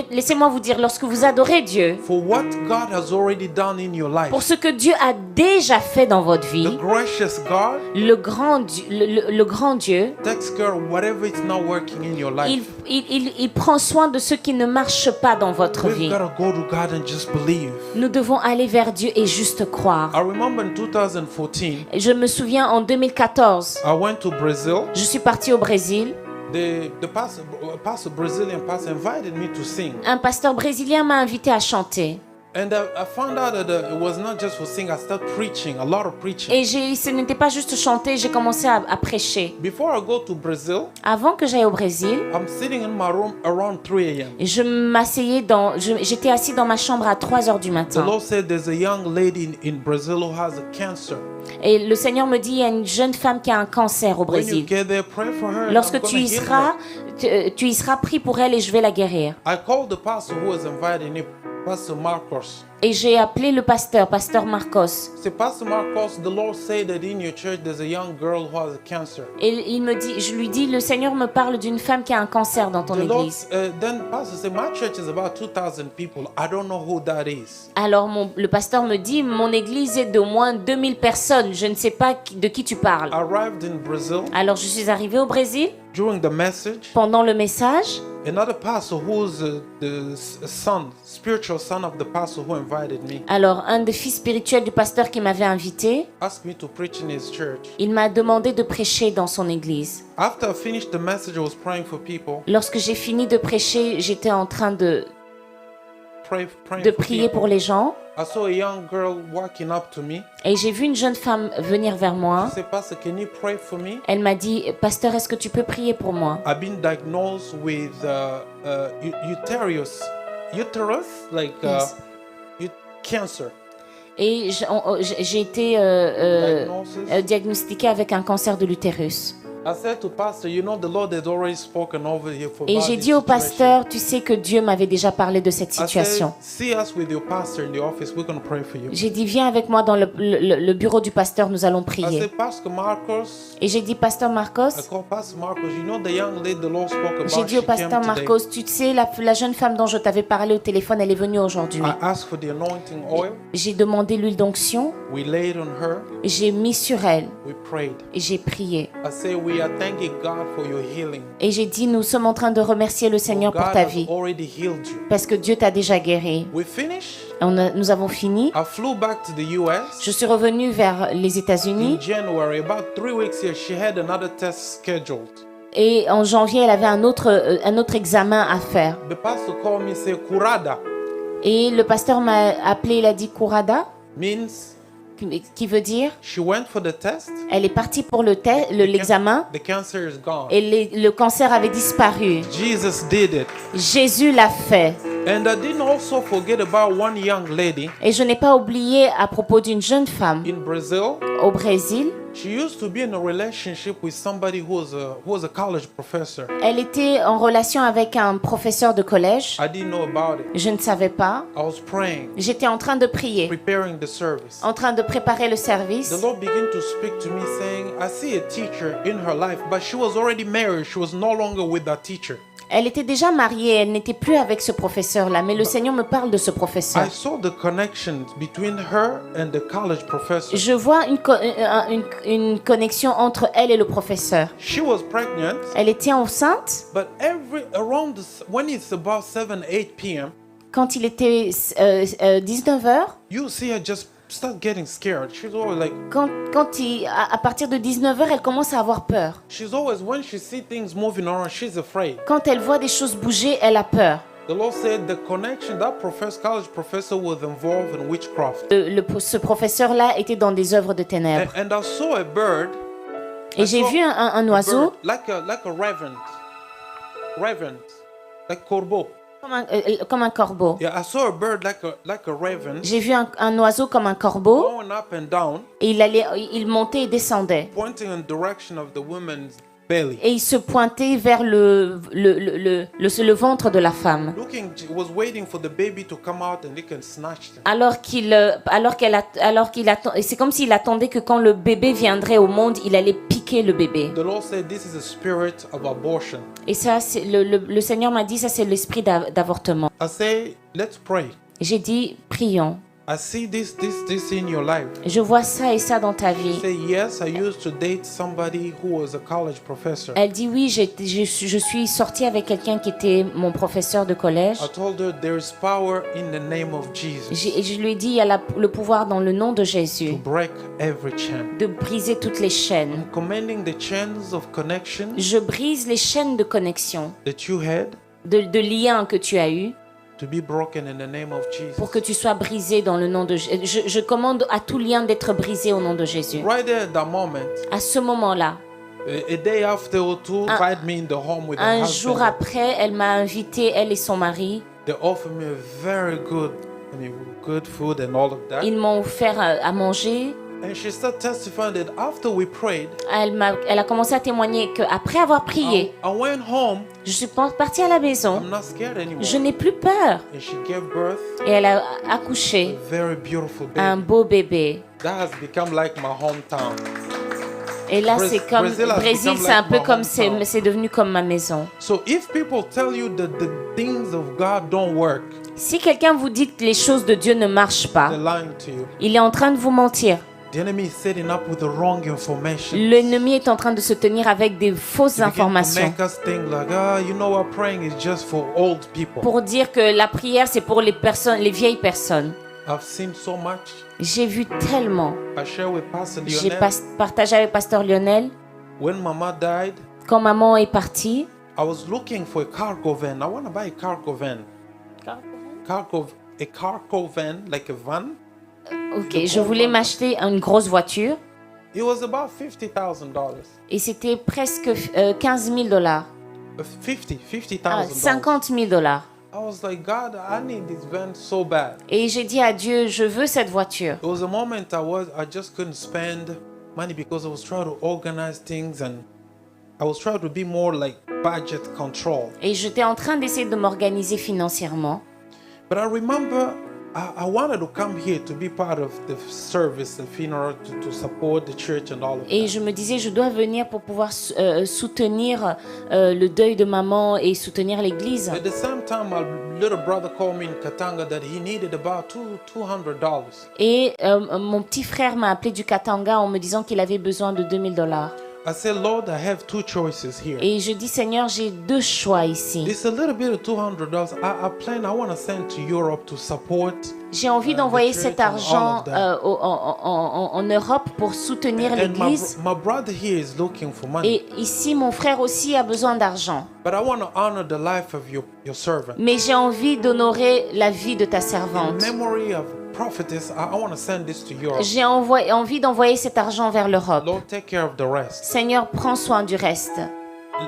Laissez-moi vous dire, lorsque vous adorez Dieu for what God has already done in your life, pour ce que Dieu a déjà fait dans votre the vie, gracious God le grand Dieu, takes care of whatever is not working in your life. il prend soin de ce qui ne marche pas dans votre We've vie. got to go to God and just believe. Nous devons aller vers Dieu et juste croire. I remember in 2014, Je me souviens en 2014, I went to Brazil. je suis partie au Brésil. The Brazilian pastor invited me to sing. Un pasteur brésilien m'a invité à chanter. And I found out that it was not just for singing. I started preaching, a lot of preaching. Et ce n'était pas juste chanter, j'ai commencé à prêcher. Before I go to Brazil, Avant que j'aille au Brésil, I'm sitting in my room around 3 a.m. j'étais assis dans ma chambre à 3 heures du The matin. Lord said there's a young lady in Brazil who has a cancer. Et le Seigneur me dit, il y a une jeune femme qui a un cancer au When you Brésil. get there, pray for her. And I'm Lorsque gonna tu y heal seras, her. tu y seras pris pour elle et je vais la guérir. I called the pastor who was inviting me, Pastor Marcos. Et j'ai appelé le pasteur Marcos. Say, Pastor Marcos, the Lord said that in your church there's a young girl who has cancer. Et je lui dis, le Seigneur me parle d'une femme qui a un cancer dans ton The Lord, église. then Pastor said, my church is about 2,000 people. I don't know who that is. Alors le pasteur me dit, mon église est d'au moins 2000 personnes. Je ne sais pas de qui tu parles. I arrived in Brazil. Alors je suis arrivée au Brésil. During the message, Pendant le message, another pastor who's the spiritual son of the pastor who invited me, alors un des fils spirituels du pasteur qui m'avait invité, asked me to preach in his church. il m'a demandé de prêcher dans son église. After I finished the message, I was praying for people, Lorsque j'ai fini de prêcher, j'étais en train de praying prier for pour les gens. I saw a young girl walking up to me. Et j'ai vu une jeune femme venir vers moi. She said, Pastor, can you pray for me? Elle m'a dit, pasteur, est-ce que tu peux prier pour moi? I've been diagnosed with uterus, like Yes. cancer. Et j'ai été Diagnosis. diagnostiquée avec un cancer de l'utérus. I said to Pastor, you know, the Lord has already spoken over here for Et about j'ai this dit au situation. pasteur, tu sais que Dieu m'avait déjà parlé de cette I said, situation. see us with your pastor in the office. We're going to pray for you. J'ai dit, viens avec moi dans le bureau du pasteur, nous allons I prier. said, Pastor Marcos, Et j'ai dit, pasteur I Marcos, called Pastor Marcos. You know the young lady the Lord spoke about. j'ai dit au She came pasteur today. Marcos, tu sais, la jeune femme dont je t'avais parlé au téléphone, elle est venue aujourd'hui. I asked for the anointing oil. J'ai demandé l'huile d'onction, We laid on her. j'ai mis sur elle We prayed. et j'ai prié. I said, we are thanking God for your healing. Et j'ai dit, nous sommes en train de remercier le Seigneur pour God ta has vie, already healed you. parce que Dieu t'a déjà guéri. We finished. Nous avons fini. I flew back to the US. Je suis revenue vers les États-Unis In January, about 3 weeks here, she had another test scheduled. et en janvier, elle avait un autre examen à faire. The pastor called me, say, Kurada Et le pasteur m'a appelé, il a dit Kurada, means qui veut dire, she went for the test. elle est partie pour l'examen The cancer is gone. et le cancer avait disparu. Jesus did it. Jésus l'a fait. And I didn't also forget about one young lady Et je n'ai pas oublié à propos d'une jeune femme in Brazil. au Brésil. She used to be in a relationship with somebody who was a college professor. Elle était en relation avec un professeur de collège. I didn't know about it. Je ne savais pas. I was praying, J'étais en train de prier, preparing the service. en train de préparer le service. The Lord began to speak to me saying, I see a teacher in her life, but she was already married. She was no longer with that teacher. Elle était déjà mariée, elle n'était plus avec ce professeur-là, mais le Seigneur me parle de ce professeur. I saw the connection between her and the college professor. Je vois une connexion entre elle et le professeur. She was pregnant, Elle était enceinte but when it's about 7-8 p.m., quand il était 19h. you see her just start getting scared. She's always like, À partir de 19h, elle commence à avoir peur. when she sees things moving around, she's afraid. Quand elle voit des choses bouger, elle a peur. The Lord said the connection, that college professor was involved in witchcraft. Ce professeur-là était dans des œuvres de ténèbres. And I saw a bird, Et j'ai vu un oiseau, like a raven, like corbeau. comme un corbeau. Yeah, I saw a bird like a raven J'ai vu un oiseau comme un corbeau, going up and down, et il montait et descendait. pointing in the direction of the woman's belly. Et il se pointait vers le ventre de la femme. Was waiting for the baby to come out and he can snatch them. C'est comme s'il attendait que quand le bébé viendrait au monde, il allait piquer le bébé. The Lord said this is a spirit of abortion. Et ça, le Seigneur m'a dit, ça c'est l'esprit d'avortement. I say, let's pray. J'ai dit, prions. I see this in your life. Je vois ça et ça dans ta vie. Say, yes, I used to date somebody who was a college professor. Elle dit, oui, je suis sortie avec quelqu'un qui était mon professeur de collège. I told her there is power in the name of Jesus Je lui ai dit, il y a le pouvoir dans le nom de to Jésus break every chain. de briser toutes les chaînes. I'm commanding the chains of connection Je brise les chaînes de connexion, that you had de liens que tu as eus, to be broken in the name of Jesus. pour que tu sois brisé dans le nom de Jésus. Je commande à tout lien d'être brisé au nom de Jésus. Right there at that moment, À ce moment-là, a day after or two, invite me in the home with her un jour husband. après, elle m'a invité, elle et son mari. They offered me a very good food and all of that. Ils m'ont offert à manger. And she started testifying that after we prayed, Elle a commencé à témoigner qu'après avoir prié, I went home. je suis partie à la maison. I'm not scared anymore. Je n'ai plus peur. And she gave birth Et elle a a accouché very beautiful baby. un beau bébé. That has become like my hometown. Et là, c'est comme Brazil has Brésil, become c'est un like peu my comme hometown. c'est devenu comme ma maison. So if people tell you that the things of God don't work, Si quelqu'un vous dit que les choses de Dieu ne marchent they're pas, lying to you. il est en train de vous mentir. The enemy is setting up with the wrong information. L'ennemi est en train de se tenir avec des fausses To begin to informations make us think like, you know what, praying is just for old people. pour dire que la prière c'est pour les personnes, les vieilles personnes. I've seen so much. J'ai vu tellement. I share with Pastor J'ai Lionel. partagé avec Pasteur Lionel. When Mama died, Quand maman est partie, I was looking for a cargo van. I want to buy a cargo van. A cargo van, like a van. ok, je voulais m'acheter une grosse voiture It was about $50,000. et c'était presque 15 000 $. Ah, $50,000. 50 000 $. I was like, God, I need this van so bad. Et j'ai dit à Dieu, je veux cette voiture. There was a moment I just couldn't spend money because I was trying to organize things and I was trying to be more like budget control. Et j'étais en train d'essayer de m'organiser financièrement. But I remember I wanted to come here to be part of the service, the funeral, to support the church and all of Et that. je me disais, je dois venir pour pouvoir soutenir le deuil de maman et soutenir l'église. At the same time, my little brother called me in Katanga that he needed about $200. Et mon petit frère m'a appelé du Katanga en me disant qu'il avait besoin de 2 000 $. I said, Lord, I have two choices here. Et je dis, Seigneur, j'ai deux choix ici. It's a little bit of $200. I want to send to Europe to support. J'ai envie d'envoyer the cet church and argent all of that. en Europe pour soutenir And l'église. my brother here is looking for money. Et ici, mon frère aussi a besoin d'argent. But I want to honor the life of your servant. Mais j'ai envie d'honorer la vie de ta In servante. memory of prophetess, I want to send this to Europe. J'ai envie d'envoyer cet argent vers l'Europe. Lord, take care of the rest. Seigneur, prends soin du reste.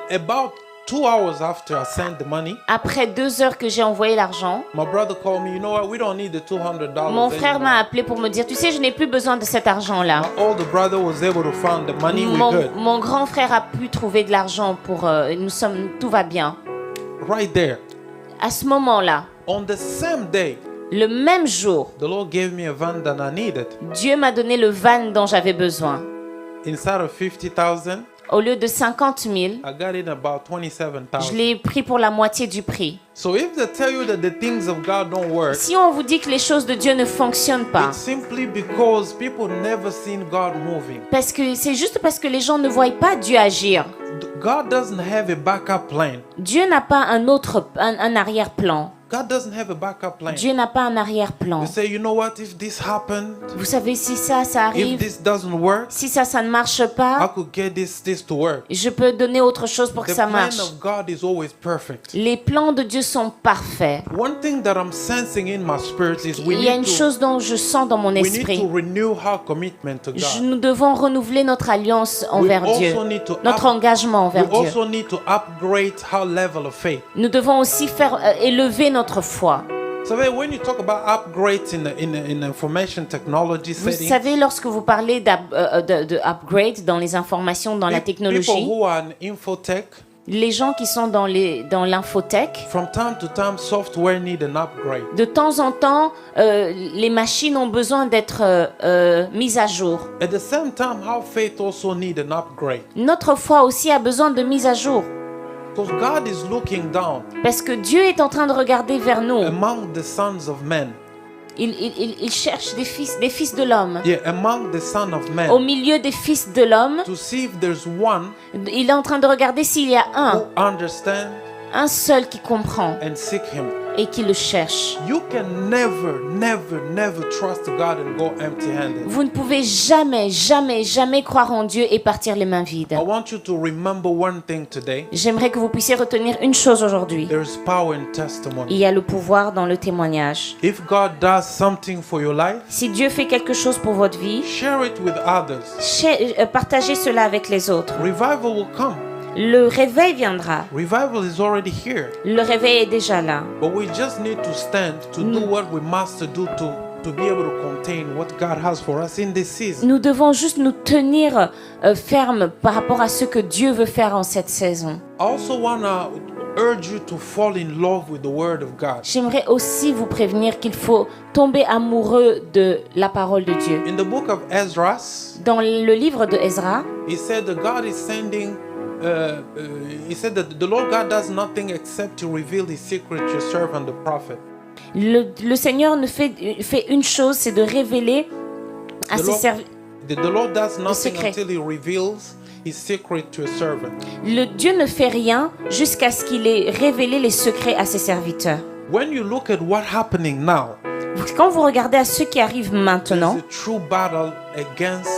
About 2 hours after I sent the money, Après 2 heures que j'ai envoyé l'argent, my brother called me. You know what? We don't need the $200. mon frère m'a anymore. appelé pour me dire, tu sais, je n'ai plus besoin de cet argent-là. My older brother was able to find the money. We're good. Mon grand frère a pu trouver de l'argent pour... tout va bien. Right there. À ce moment-là, On the same day, le même jour, the Lord gave me a van that I needed. Dieu m'a donné le van dont j'avais besoin. Instead of 50,000, Au lieu de 50 000, I got it about je 27,000. l'ai pris pour la moitié du prix. So if they tell you that the things of God don't work, Si on vous dit que les choses de Dieu ne fonctionnent pas, it's simply because people never seen God moving. parce que c'est juste parce que les gens ne voient pas Dieu agir. God doesn't have a backup plan. Dieu n'a pas un arrière-plan. God doesn't have a backup plan. Dieu n'a pas un arrière-plan. You say, you know what, if this happened, Vous savez, si ça if arrive, this doesn't work, si ça ne marche I pas, could get this to work. je peux donner autre chose pour que The ça plan marche. of God is always perfect. Les plans de Dieu sont parfaits. One thing that I'm sensing in my spirit is Il y a une chose dont je sens dans mon we need to esprit. renew our commitment to God. Nous devons renouveler notre alliance envers We Dieu, also need to notre engagement envers We Dieu. also need to upgrade our level of faith. Nous devons aussi faire élever notre foi. So when you talk about upgrades in information technology Vous settings, savez, lorsque vous parlez de upgrade dans les informations, dans la people technologie, who are in infotech, les gens qui sont dans l'infotech, from time to time, software need an upgrade. de temps en temps, les machines ont besoin d'être mises à jour. At the same time, our faith also need an upgrade. Notre foi aussi a besoin de mise à jour. Because God is looking down Parce que Dieu est en train de regarder vers nous. among the sons of men. Il cherche des fils de l'homme. Yeah, among the son of Au men. milieu des fils de l'homme, To see if there's one il est en train de regarder s'il y a who understands un seul qui comprend and seek Him. et qui le cherche. You can never trust God and go empty-handed. Vous ne pouvez jamais croire en Dieu et partir les mains vides. I want you to remember one thing today. J'aimerais que vous puissiez retenir une chose aujourd'hui. There is power in Il testimony. y a le pouvoir dans le témoignage. If God does something for your life, Si Dieu fait quelque chose pour votre vie, share it with others. partagez cela avec les autres. Revival will come. Le réveil viendra. Revival is already here. Le réveil est déjà là. But we just need to stand to do what we must do to to be able to contain what God has for us in this season. Nous devons juste nous tenir fermes par rapport à ce que Dieu veut faire en cette saison. I also want to urge you to fall in love with the Word of God. J'aimerais aussi vous prévenir qu'il faut tomber amoureux de la parole de Dieu. In the book of Ezra, Dans le livre de Ezra, he said that God is sending, he said that the Lord God does nothing except to reveal his secret to his servant, the prophet. le Seigneur ne fait une chose, c'est de révéler à ses serviteurs. The Lord does nothing secret. until he reveals his secret to his servant. Le Dieu ne fait rien jusqu'à ce qu'il ait révélé les secrets à ses serviteurs. When you look at what's happening now, Quand vous regardez à ce qui arrive maintenant, there's a true battle against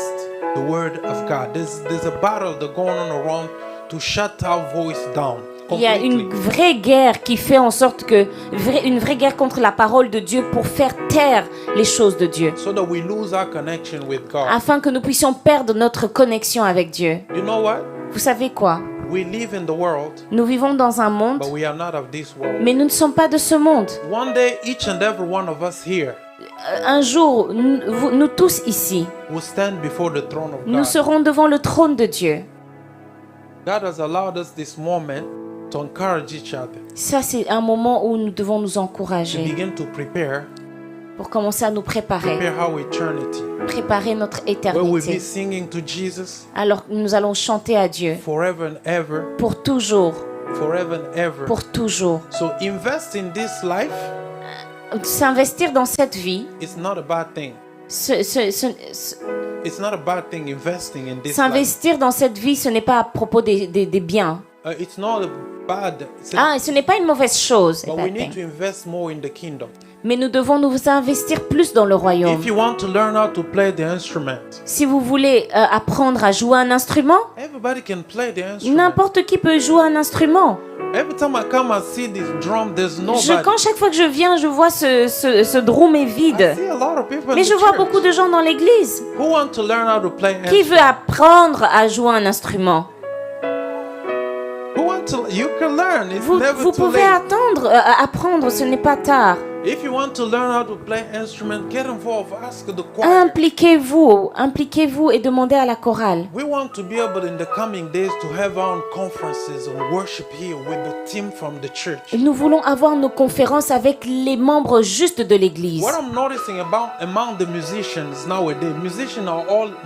the word of God. There's a battle that's going on around to shut our voice down. il y a une Completely. vraie guerre qui fait en sorte que une vraie guerre contre la parole de Dieu pour faire taire les choses de Dieu, So that we lose our connection with God. afin que nous puissions perdre notre connexion avec Dieu. You know what? Vous savez quoi? We live in the world, Nous vivons dans un monde, but we are not of this world. mais nous ne sommes pas de ce monde. One day, each and every one of us here Un jour, nous tous ici, will stand before the throne of nous God. serons devant le trône de Dieu. God has allowed us this moment to encourage each other, Ça, c'est un moment où nous devons nous to encourager begin to prepare pour commencer à nous préparer our eternity. notre Where we'll be éternité. singing to Jesus Alors nous allons chanter à Dieu forever and ever, pour toujours, forever and ever. pour toujours. So invest in this life S'investir dans cette vie, is not a bad thing. It's not a bad thing investing in this life. s'investir dans cette vie, ce n'est pas à propos des biens. It's not a bad thing. Ah, ce n'est pas une mauvaise chose. But we need to invest more in the kingdom. Mais nous devons nous investir plus dans le royaume. If you want to learn how to play the instrument, Si vous voulez apprendre à jouer un instrument, everybody can play the instrument. n'importe qui peut jouer un instrument. Every time I come and see this drum, there's nobody. Quand chaque fois que je viens, je vois ce drum est I vide. see a lot of people in Mais the je vois church beaucoup de gens dans l'église. who want to learn how to play Qui veut instrument. apprendre à jouer un instrument? Who want to? You can learn. It's Vous never too pouvez late. apprendre, ce n'est pas tard. If you want to learn how to play instrument, get involved. Ask the choir. Impliquez-vous et demandez à la chorale. We want to be able in the coming days to have our own conferences and worship here with the team from the church. Nous voulons avoir nos conférences avec les membres justes de l'église. What I'm noticing among the musicians nowadays,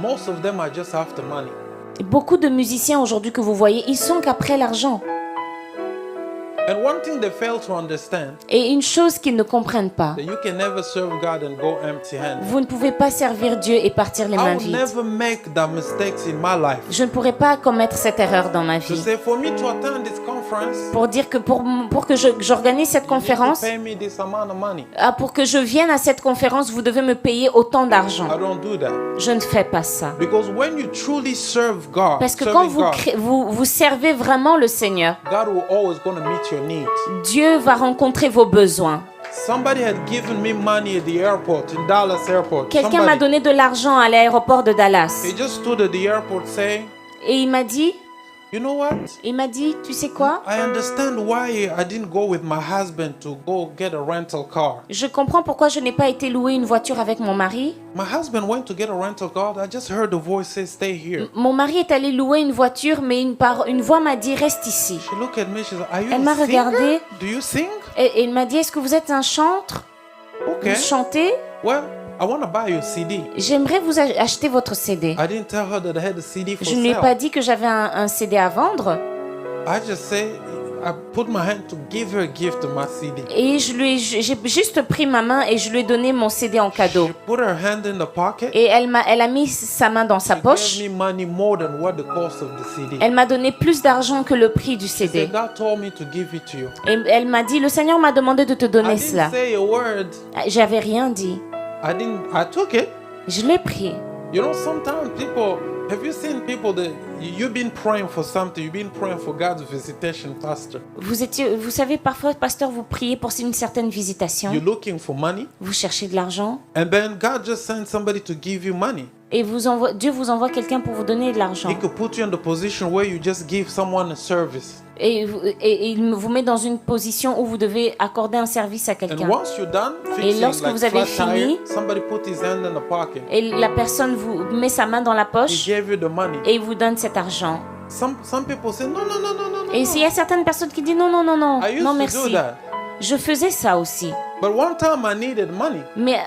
most of them are just after money. Beaucoup de musiciens aujourd'hui que vous voyez, ils sont qu'après l'argent. And one thing they fail to understand, Et une chose qu'ils ne comprennent pas, that you can never serve God and go empty-handed. vous ne pouvez pas servir Dieu et partir les mains I will vides. never make the mistakes in my life. Je ne pourrais pas commettre cette erreur dans ma To vie. say for me to attend this conference, Pour dire que pour que j'organise cette you need to conférence, pay me this amount of money. pour que je vienne à cette conférence, vous devez me payer autant d'argent. I don't do that. Je ne fais pas ça. Because when you truly serve God, Parce que quand serving God, vous servez vraiment le Seigneur, God will always going to meet your needs. Dieu va rencontrer vos besoins. Somebody had given me money at the airport, in Dallas airport. Quelqu'un m'a donné de l'argent à l'aéroport de Dallas. He just stood at the airport saying, Et il m'a dit, tu sais quoi? I understand why I didn't go with my husband to go get a rental car. Je comprends pourquoi je n'ai pas été louer une voiture avec mon mari. My husband went to get a rental car. I just heard the voice say, stay here. Mon mari est allé louer une voiture, mais une voix m'a dit, reste ici. She looked at me, she said, are you Elle m'a a singer? regardé. Do you sing? Et il m'a dit, est-ce que vous êtes un chantre? Okay. Vous chantez? Well, I want to buy you a CD. J'aimerais vous acheter votre CD. I didn't tell her that I had a CD for Je ne lui ai sale. pas dit que j'avais un CD à vendre. I just say, I put my hand to give her a gift of my CD. Et j'ai juste pris ma main et je lui ai donné mon CD en cadeau. She put her hand in the pocket. Et elle a mis sa main dans sa She poche. gave me money more than what the cost of the CD. Elle m'a donné plus d'argent que le prix du She CD. said, God told me to give it to you. Et elle m'a dit, le Seigneur m'a demandé de te I donner didn't cela. say a word. J'avais rien dit. I took it. Je l'ai pris. You know, sometimes people, have you seen people that you've been praying for something, you've been praying for God's visitation, pastor. Vous savez, parfois, pasteur, vous priez pour une certaine visitation. You're looking for money, Vous cherchez de l'argent. and then God just sends somebody to give you money. Et Dieu vous envoie quelqu'un pour vous donner de l'argent. He could put you in the position where you just give someone a service. et il vous met dans une position où vous devez accorder un service à And quelqu'un. once you're done fixing lorsque like vous avez flat fini, tire, somebody put his hand in the pocket. Et la personne vous met sa main dans la He poche gave you the money. et il vous donne cet argent. Some people say no, no, no, no, no, no. Et il y a certaines personnes qui disent non, non, non, non, I used non to do merci. that. Je faisais ça aussi. But one time I needed money. Mais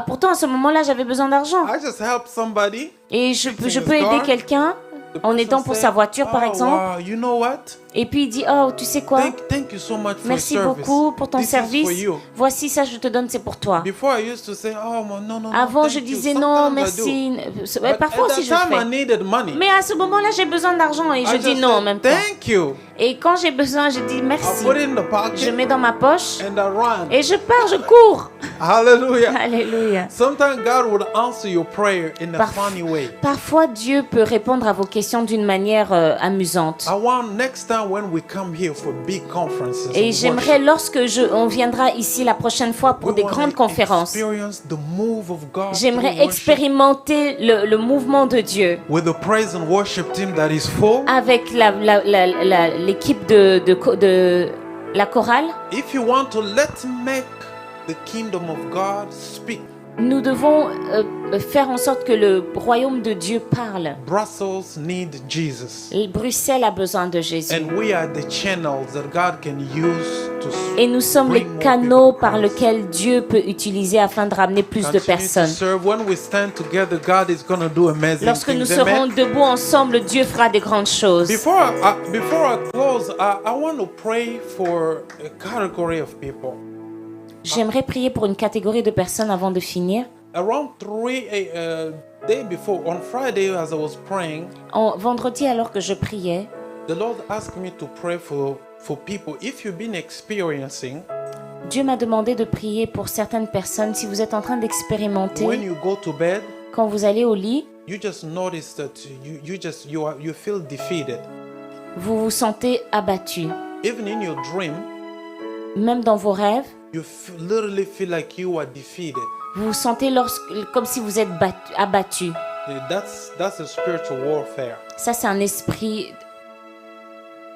pourtant à ce moment-là, j'avais besoin d'argent. I just helped somebody. Et je Fixing peux his aider car. quelqu'un The en person aidant pour said, sa voiture, par "Oh, exemple. wow, you know what? Et puis il dit, oh, tu sais quoi? Thank you so much for Merci your service. beaucoup pour ton This is for service. you." Voici ça, je te donne, c'est pour toi. Before I used to say, oh no, no, no. Avant, thank je you. disais non, Sometimes I merci. do. Ouais, But parfois at aussi je that time I fais. needed money. Mais à ce moment-là, j'ai besoin d'argent et je I dis just non en said, même temps. thank you. Et quand j'ai besoin, je dis I merci. put it in the Je pocket mets dans ma poche and I run. et je pars, je cours. Hallelujah. Alléluia. Sometimes God will answer your prayer in a funny way. Parfois, Dieu peut répondre à vos questions d'une manière amusante. I want next time when we come here for big conferences. Et of j'aimerais, worship, lorsque on viendra ici la prochaine fois pour we des wanna grandes conférences, experience the move of God j'aimerais through worship expérimenter le mouvement de Dieu with a praise and worship team that is full. avec l'équipe de la chorale. If you want to, let's make the kingdom of God speak. Nous devons faire en sorte que le royaume de Dieu parle. Brussels need Jesus. Et Bruxelles a besoin de Jésus. And we are the channels that God can use to Et nous sommes les bring more canaux people par to Christ. lesquels Dieu peut utiliser afin de ramener plus de Continue to personnes. serve. When we stand together, God is going to do amazing Lorsque nous things. serons Amen. debout ensemble, Dieu fera des grandes choses. Before I close, I want to pray for a category of people. J'aimerais prier pour une catégorie de personnes avant de finir. Around 3 day before, on Friday, as I was praying, Vendredi, alors que je priais, the Lord asked me to pray for people. If you've been experiencing, Dieu m'a demandé de prier pour certaines personnes. Si vous êtes en train when d'expérimenter, you go to bed, quand vous allez au lit, you just notice that you feel defeated. vous vous sentez abattu. Even in your dream, Même dans vos rêves, you literally feel like you are defeated. vous vous sentez comme si vous êtes abattu. That's a spiritual warfare. Ça, c'est un esprit,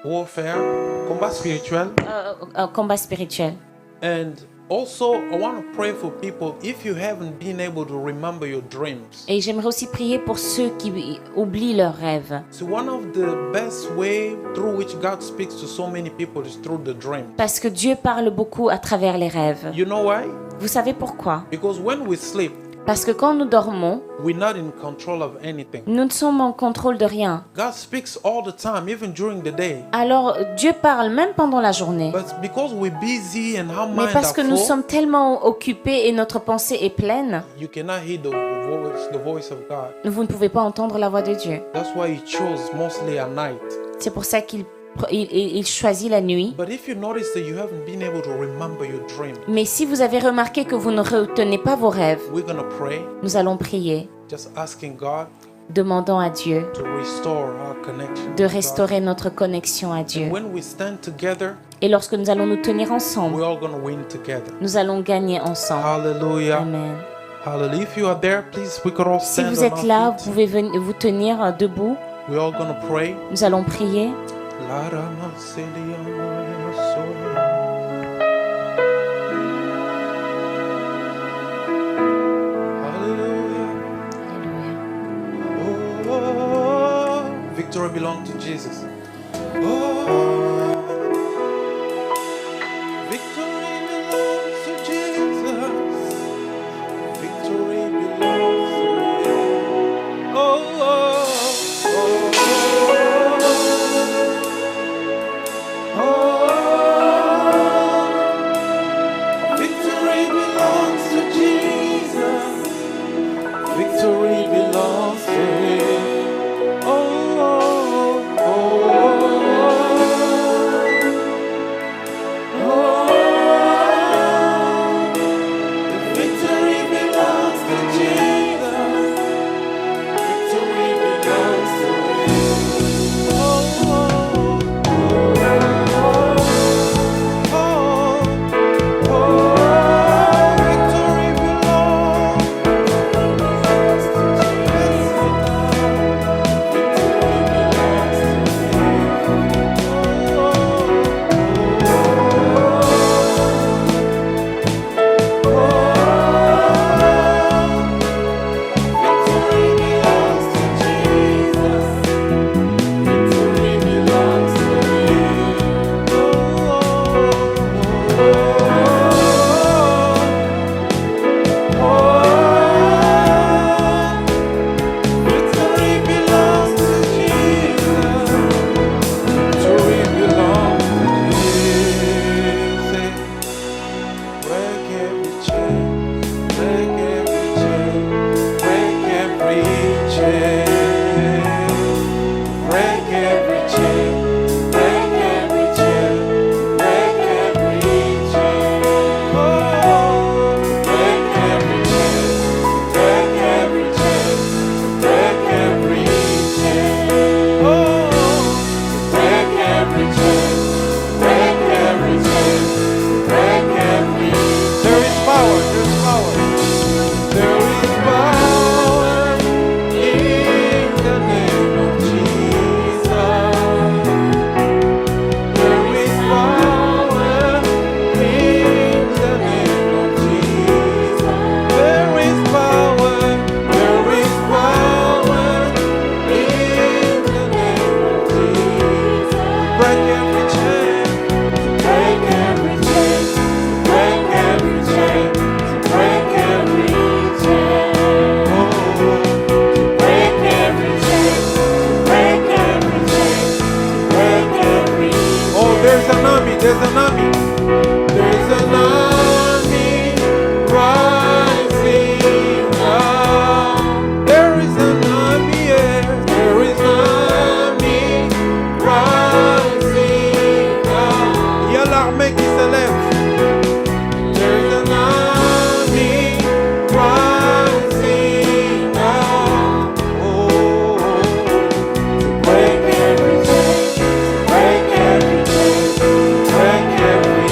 Warfare, combat spirituel. un combat spirituel. And also, I want to pray for people if you haven't been able to remember your dreams. Et j'aimerais aussi prier pour ceux qui oublient leurs rêves. So one of the best way through which God speaks to so many people is through the dream. Parce que Dieu parle beaucoup à travers les rêves. You know why? Vous savez pourquoi? Because when we sleep, Parce que quand nous dormons, we're not in control of anything. nous ne sommes en contrôle de rien. God speaks all the time, even during the day. Alors Dieu parle même pendant la journée. But because we're busy and our Mais minds parce are que nous full, sommes tellement occupés et notre pensée est pleine, you cannot hear the voice of God. vous ne pouvez pas entendre la voix de Dieu. That's why He chose mostly at night. C'est pour ça qu'il choisit la nuit. But if you notice that you haven't been able to remember your dream, Mais si vous avez remarqué que vous ne retenez pas vos rêves, we're going to pray, nous allons prier, just asking God demandant à Dieu to restore our connection. de with God. restaurer notre connexion à Dieu. And when we stand together, Et lorsque nous allons nous tenir ensemble, we're all going to win together. nous allons gagner ensemble. Hallelujah. Amen. Hallelujah. If you are there, please, we could all Si stand vous on êtes our là, vous feet. pouvez vous tenir debout. We're all going to pray. Nous allons prier. La rama seliana yaso. Hallelujah. Alléluia. Oh, victory belongs to Jesus. Oh, victory belongs to Jesus. Victory belongs to Him. Victory belongs to Jesus. Victory belongs to Him. Oh, oh, oh. There's an army. There's an army rising up. There is an army, yeah. There is an army rising up. Il y a l'armée qui s'élève. There's an army rising up. Oh, to break every chain, break every chain, break every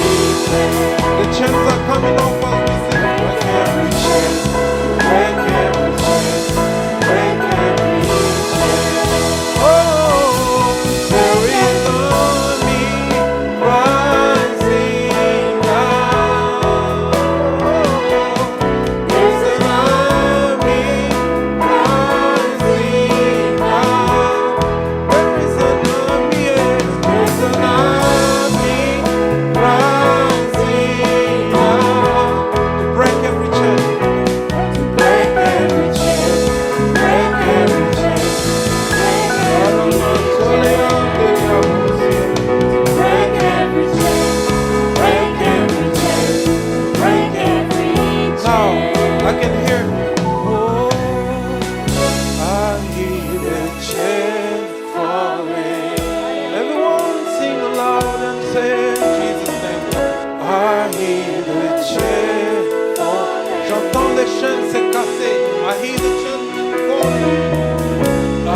chain. The chains are coming off as we sing. Break every chain, break every chain, break every chain. Oh, there is an army rising up. There's an army rising up. There is an army, yes. There's an army rising up to break every chain, to break every chain, break every chain, break every chain. Now I can hear. Oh, I hear the chain falling. Everyone sing aloud and say in Jesus' name. I hear the chain falling. J'entends les chaînes se casser. I hear the chain falling. I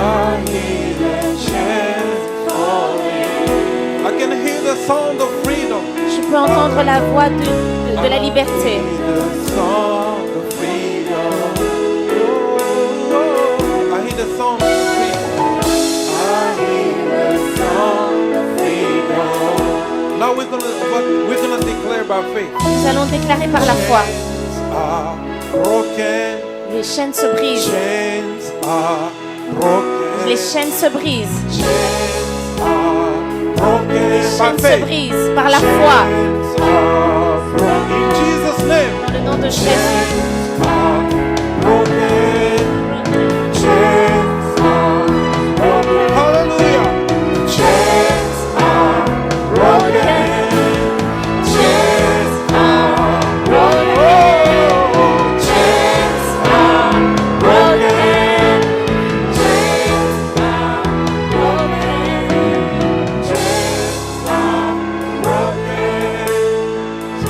hear the chain falling. I can hear the sound of freedom. Je peux entendre la voix de la liberté. The sound of freedom. Oh, I hear the sound of freedom. I hear the sound of freedom. Now we're gonna declare by faith. Nous allons déclarer par la foi. Chains are broken. Les chaînes se brisent. Chains are broken. Les chaînes se brisent. Chains are broken. Les By chaînes se faith. brisent par la foi. Chains are broken. In Jesus' name. Dans le nom de Jésus. Chains are broken. Chains are broken. Hallelujah. Chains are broken. Chains are broken. Oh, chains are broken. Chains are broken. Chains are broken.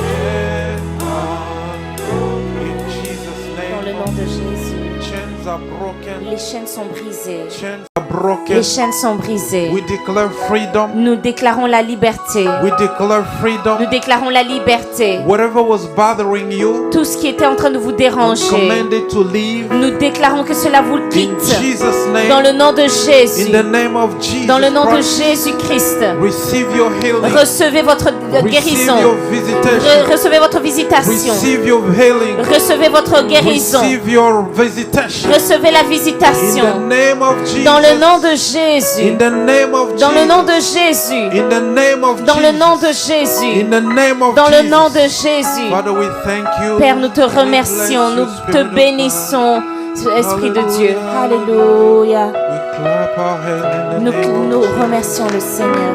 Chains are broken. In Jesus' Dans le name. nom de Jésus. Chains are broken. Les chaînes sont brisées. Chains are broken. Les chaînes sont brisées. We declare freedom. Nous déclarons la liberté. We declare freedom. Nous déclarons la liberté. Whatever was bothering you, Tout ce qui était en train de vous déranger, commanded to leave. nous déclarons que cela vous In quitte. Jesus' Dans name. le nom de Jésus. In the name of Jesus Dans le nom de Christ. Jésus-Christ. Receive your healing. Recevez votre Receive guérison. your visitation. Recevez votre visitation. Receive your healing. Recevez votre guérison. Receive your visitation. Recevez la In the visitation. name of Jesus. Dans le nom de In Jésus. the name of Dans le nom de Jesus. Jésus. In the name of Dans le nom de Jesus. Jésus. In the name of Dans le Jesus. nom de Jésus. Father, we thank you. Père, nous te We bless remercions, you, nous Spirit te of God. bénissons, Esprit de Dieu. Hallelujah. Alléluia. We clap our hands in the Nous, name of nous Jesus. remercions le Seigneur.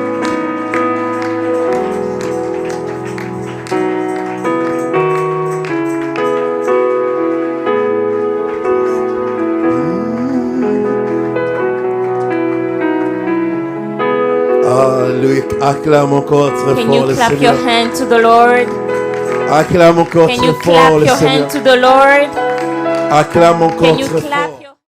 Alléluia. Acclame encore très Can fort you le clap Seigneur. your hand to the Lord? Acclame encore Can you très fort clap le your Seigneur. hand to the Lord? Acclame encore Can you très clap fort.